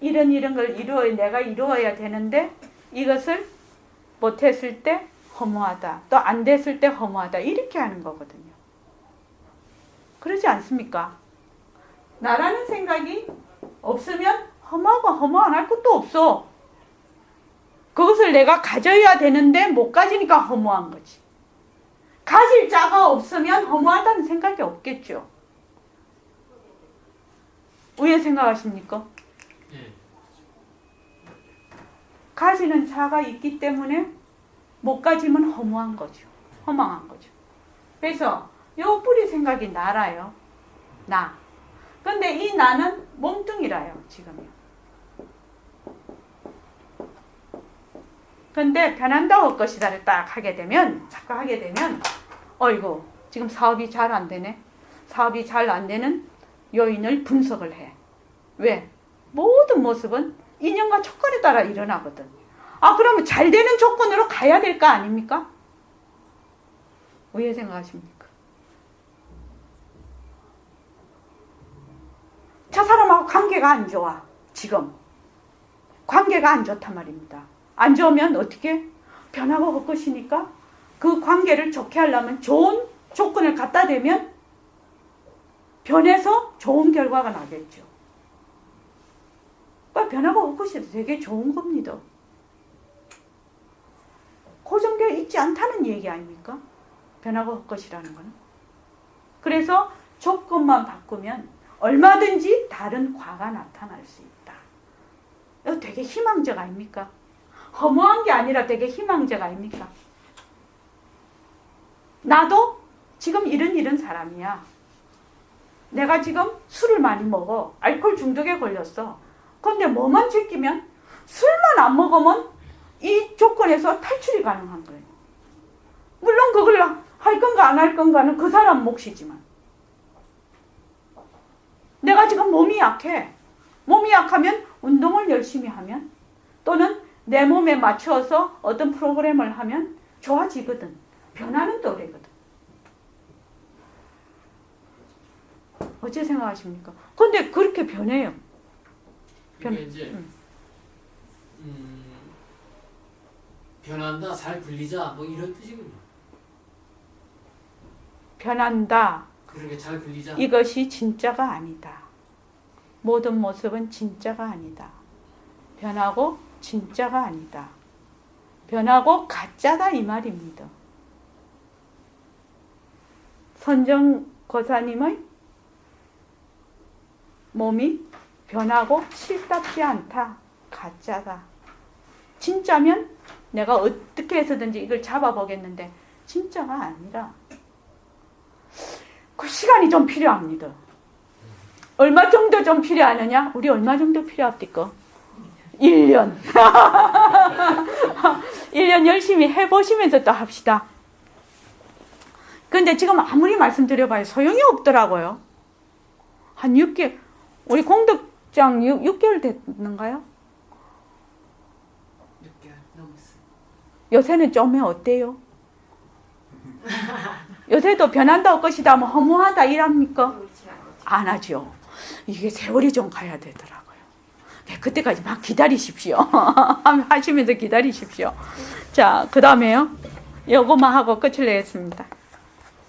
이런 걸 내가 이루어야 되는데 이것을 못했을 때 허무하다. 또 안 됐을 때 허무하다. 이렇게 하는 거거든요. 그러지 않습니까? 나라는 생각이 없으면 허무 안 할 것도 없어. 그것을 내가 가져야 되는데 못 가지니까 허무한 거지. 가질 자가 없으면 허무하다는 생각이 없겠죠. 왜 생각하십니까?
예.
가지는 자가 있기 때문에 못 가지면 허무한 거죠. 허망한 거죠. 그래서 요 뿌리 생각이 나라요. 나. 근데 이 나는 몸뚱이라요, 지금요. 근데 변한다고 할 것이다를 딱 하게 되면, 자꾸 하게 되면, 어이구, 지금 사업이 잘 안 되네. 사업이 잘 안 되는 요인을 분석을 해. 왜? 모든 모습은 인연과 조건에 따라 일어나거든. 아, 그러면 잘 되는 조건으로 가야 될 거 아닙니까? 왜 생각하십니까? 저 사람하고 관계가 안 좋아, 지금. 관계가 안 좋단 말입니다. 안 좋으면 어떻게? 변하고 할 것이니까 그 관계를 좋게 하려면 좋은 조건을 갖다 대면 변해서 좋은 결과가 나겠죠. 그러니까 변하고 할 것이 되게 좋은 겁니다. 고정되어 있지 않다는 얘기 아닙니까? 변하고 할 것이라는 거는. 그래서 조건만 바꾸면 얼마든지 다른 과가 나타날 수 있다. 이거 되게 희망적 아닙니까? 허무한 게 아니라 되게 희망적 아닙니까? 나도 지금 이런 사람이야. 내가 지금 술을 많이 먹어. 알코올 중독에 걸렸어. 근데 뭐만 제끼면 술만 안 먹으면 이 조건에서 탈출이 가능한 거예요. 물론 그걸 할 건가 안 할 건가는 그 사람 몫이지만 내가 지금 몸이 약해. 몸이 약하면 운동을 열심히 하면 또는 내 몸에 맞춰서 어떤 프로그램을 하면 좋아지거든. 변하는 또래거든. 어째 생각하십니까? 근데 그렇게 변해요.
이게 이제 변한다, 잘 굴리자, 뭐 이런 뜻이군요.
변한다.
그러게 잘 굴리자.
이것이 진짜가 아니다. 모든 모습은 진짜가 아니다. 변하고 진짜가 아니다. 변하고 가짜다 이 말입니다. 선정거사님의 몸이 변하고 실답지 않다. 가짜다. 진짜면 내가 어떻게 해서든지 이걸 잡아보겠는데 진짜가 아니라 그 시간이 좀 필요합니다. 얼마 정도 좀 필요하느냐? 우리 얼마 정도 필요합니까? 1년. 1년 열심히 해보시면서 또 합시다. 근데 지금 아무리 말씀드려봐요. 소용이 없더라고요. 한 6개월, 우리 공덕장 6개월 됐는가요?
6개월 넘었어요.
요새는 좀에 어때요? 요새도 변한다고 것이다, 뭐 허무하다 이랍니까? 안 하죠. 이게 세월이 좀 가야 되더라고요. 그때까지 막 기다리십시오. 하시면서 기다리십시오. 자, 그 다음에요. 요거만 하고 끝을 내겠습니다.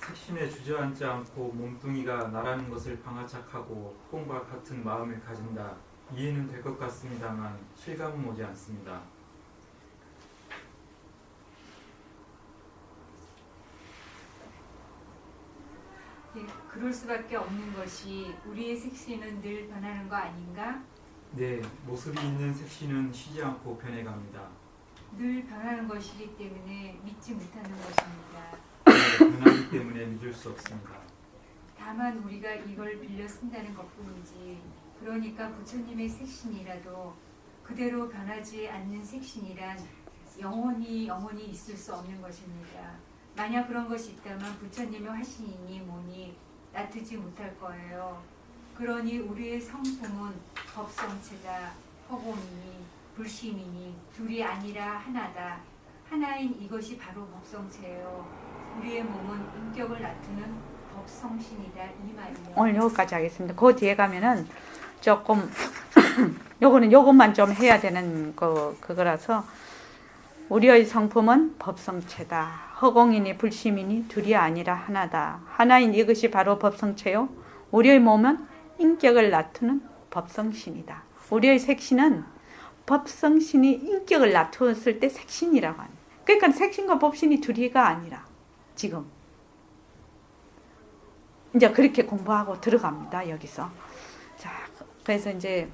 색신에 주저앉지 않고 몸뚱이가 나라는 것을 방아착하고 꿈과 같은 마음을 가진다. 이해는 될 것 같습니다만 실감은 오지 않습니다.
예, 그럴 수밖에 없는 것이 우리의 색신은 늘 변하는 거 아닌가?
네, 모습이 있는 색신은 쉬지 않고 변해갑니다.
늘 변하는 것이기 때문에 믿지 못하는 것입니다.
네, 변하기 때문에 믿을 수 없습니다.
다만 우리가 이걸 빌려 쓴다는 것뿐이지, 그러니까 부처님의 색신이라도 그대로 변하지 않는 색신이란 영원히 있을 수 없는 것입니다. 만약 그런 것이 있다면 부처님의 화신이니 뭐니 놔두지 못할 거예요. 그러니 우리의 성품은 법성체다, 허공이니 불심이니 둘이 아니라 하나다. 하나인 이것이 바로 법성체예요. 우리의 몸은 인격을 나타내는 법성신이다 이 말이에요.
오늘 여기까지 하겠습니다. 그 뒤에 가면은 조금 요것만 좀 해야 되는 그거라서 우리의 성품은 법성체다. 허공이니 불심이니 둘이 아니라 하나다. 하나인 이것이 바로 법성체요. 우리의 몸은 인격을 나타내는 법성신이다. 우리의 색신은 법성신이 인격을 나타냈을 때 색신이라고 합니다. 그러니까 색신과 법신이 둘이가 아니라 지금 이제 그렇게 공부하고 들어갑니다. 여기서. 자, 그래서 이제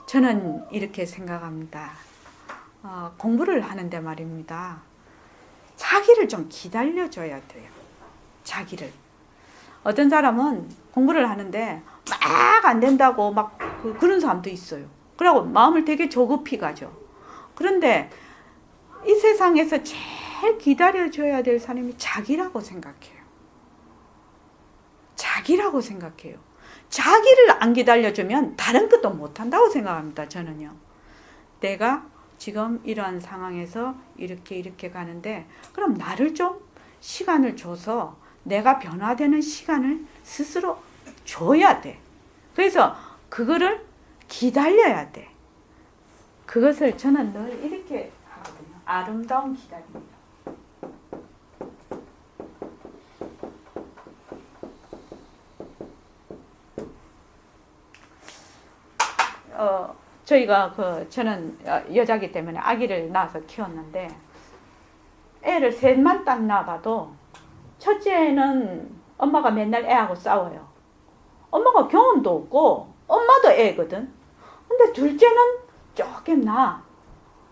저는 이렇게 생각합니다. 공부를 하는데 말입니다. 자기를 좀 기다려줘야 돼요. 자기를. 어떤 사람은 공부를 하는데 막 안 된다고 막 그런 사람도 있어요. 그러고 마음을 되게 조급히 가죠. 그런데 이 세상에서 제일 기다려줘야 될 사람이 자기라고 생각해요. 자기라고 생각해요. 자기를 안 기다려주면 다른 것도 못한다고 생각합니다. 저는요. 내가 지금 이러한 상황에서 이렇게 가는데 그럼 나를 좀 시간을 줘서 내가 변화되는 시간을 스스로 줘야 돼. 그래서 그거를 기다려야 돼. 그것을 저는 늘 이렇게 하거든요. 아름다운 기다림이다. 저희가 저는 여자기 때문에 아기를 낳아서 키웠는데 애를 셋만 딱 낳아봐도 첫째는 엄마가 맨날 애하고 싸워요. 엄마가 경험도 없고 엄마도 애거든. 근데 둘째는 조금 나아.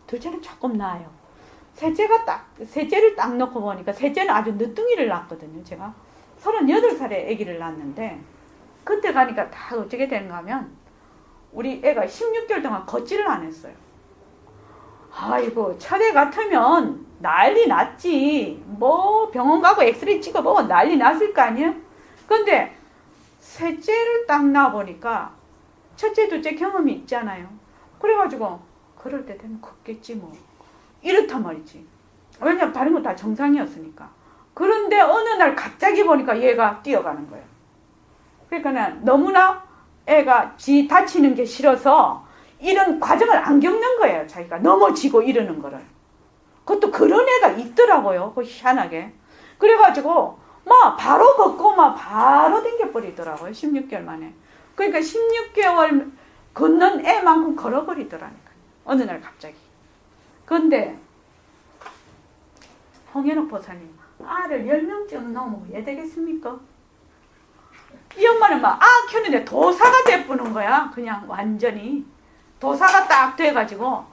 둘째는 조금 나아요. 셋째를 딱 놓고 보니까 셋째는 아주 늦둥이를 낳았거든요. 제가 38살에 아기를 낳았는데 그때 가니까 다 어떻게 되는가 하면 우리 애가 16개월 동안 걷지를 안 했어요. 아이고 첫애 같으면 난리 났지. 뭐 병원 가고 엑스레이 찍어보면 난리 났을 거 아니에요. 근데 셋째를 딱 낳아보니까 첫째 둘째 경험이 있잖아요. 그래가지고 그럴 때 되면 걷겠지 뭐 이렇단 말이지. 왜냐면 다른 거 다 정상이었으니까. 그런데 어느 날 갑자기 보니까 얘가 뛰어가는 거예요. 그러니까 너무나 애가 지 다치는 게 싫어서 이런 과정을 안 겪는 거예요. 자기가 넘어지고 이러는 거를. 그것도 그런 애가 있더라고요. 그 희한하게. 그래가지고 막 바로 걷고 막 바로 댕겨버리더라고요. 16개월 만에. 그러니까 16개월 걷는 애만큼 걸어버리더라니까요. 어느 날 갑자기. 그런데 홍현옥 보사님, 알을 10명쯤 넘으면 왜 되겠습니까? 이 엄마는 막 키우는데 도사가 돼보는 거야. 그냥 완전히. 도사가 딱 돼가지고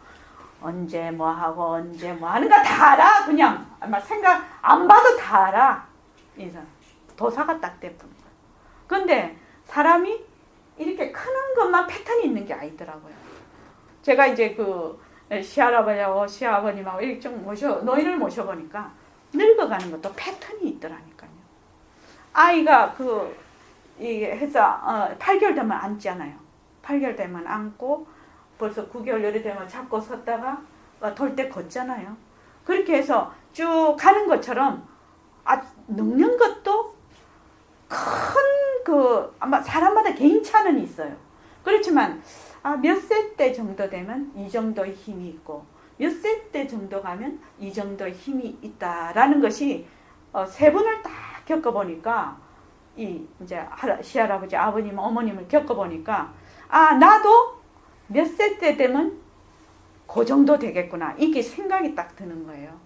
언제 뭐 하고 언제 뭐 하는 거 다 알아. 그냥 막 생각 안 봐도 다 알아. 그래서 도사가 딱 돼보는 거야. 근데 사람이 이렇게 크는 것만 패턴이 있는 게 아니더라고요. 제가 이제 시할아버지하고 시아버님하고 이렇게 좀 노인을 모셔보니까 늙어가는 것도 패턴이 있더라니까요. 아이가 이게 해서 8개월 되면 앉잖아요. 8개월 되면 앉고 벌써 9개월 열이 되면 잡고 섰다가 돌 때 걷잖아요. 그렇게 해서 쭉 가는 것처럼 늙는 것도 큰 아마 사람마다 개인차는 있어요. 그렇지만 몇 세 때 정도 되면 이 정도의 힘이 있고 몇 세 때 정도 가면 이 정도의 힘이 있다라는 것이 세 분을 딱 겪어보니까 이제 시할아버지, 아버님, 어머님을 겪어보니까 나도 몇 세 때 되면 그 정도 되겠구나. 이게 생각이 딱 드는 거예요.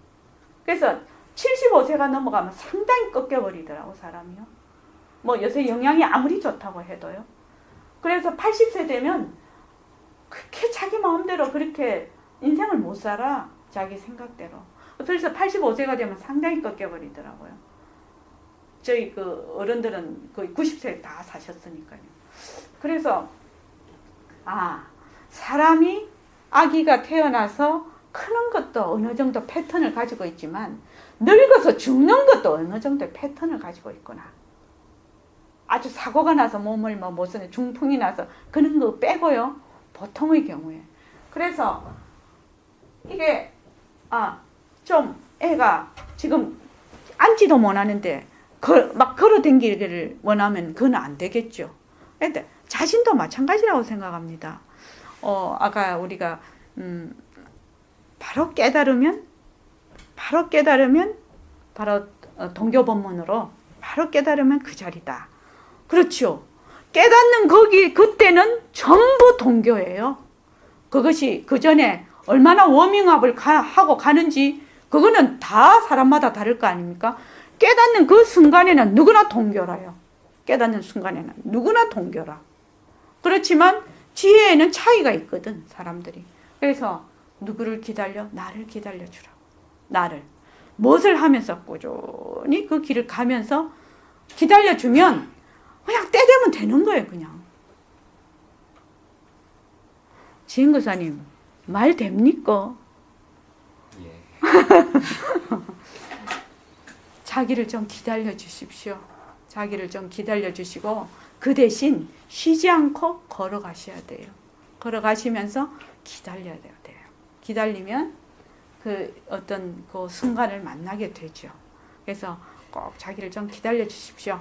그래서 75세가 넘어가면 상당히 꺾여버리더라고, 사람이요. 뭐 요새 영양이 아무리 좋다고 해도요. 그래서 80세 되면 그렇게 자기 마음대로 그렇게 인생을 못 살아. 자기 생각대로. 그래서 85세가 되면 상당히 꺾여버리더라고요. 저희 어른들은 거의 90세 다 사셨으니까요. 그래서 사람이 아기가 태어나서 크는 것도 어느 정도 패턴을 가지고 있지만 늙어서 죽는 것도 어느 정도의 패턴을 가지고 있구나. 아주 사고가 나서 몸을 못 쓰는 중풍이 나서 그런 거 빼고요. 보통의 경우에. 그래서 이게 좀 애가 지금 앉지도 못하는데 막 걸어 다니기를 원하면 그건 안 되겠죠. 근데 자신도 마찬가지라고 생각합니다. 아까 우리가 바로 깨달으면 바로 동교법문으로 바로 깨달으면 그 자리다. 그렇죠. 깨닫는 그때는 전부 동교예요. 그것이 그 전에 얼마나 워밍업을 하고 가는지 그거는 다 사람마다 다를 거 아닙니까? 깨닫는 그 순간에는 누구나 동교라요. 깨닫는 순간에는 누구나 동교라. 그렇지만 지혜에는 차이가 있거든, 사람들이. 그래서 누구를 기다려? 나를 기다려주라고. 나를. 무엇을 하면서 꾸준히 그 길을 가면서 기다려주면 그냥 때 되면 되는 거예요, 그냥. 지은거사님, 말 됩니까?
예.
자기를 좀 기다려 주십시오. 자기를 좀 기다려 주시고 그 대신 쉬지 않고 걸어가셔야 돼요. 걸어가시면서 기다려야 돼요. 기다리면 그 어떤 그 순간을 만나게 되죠. 그래서 꼭 자기를 좀 기다려 주십시오.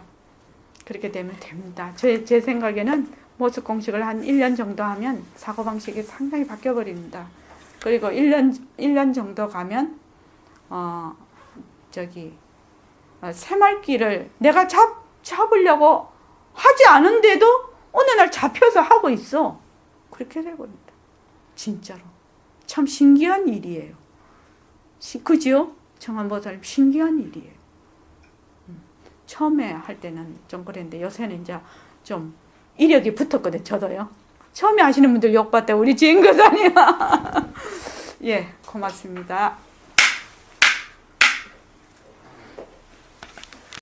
그렇게 되면 됩니다. 제 생각에는 모습 공식을 한 1년 정도 하면 사고방식이 상당히 바뀌어버립니다. 그리고 1년 정도 가면 새말귀를 내가 잡으려고 하지 않은데도 어느 날 잡혀서 하고 있어. 그렇게 돼버립니다. 진짜로. 참 신기한 일이에요. 그죠? 청안보살님 신기한 일이에요. 처음에 할 때는 좀 그랬는데 요새는 이제 좀 이력이 붙었거든요. 저도요. 처음에 하시는 분들 욕봤대 우리 지은거사님. 예, 고맙습니다.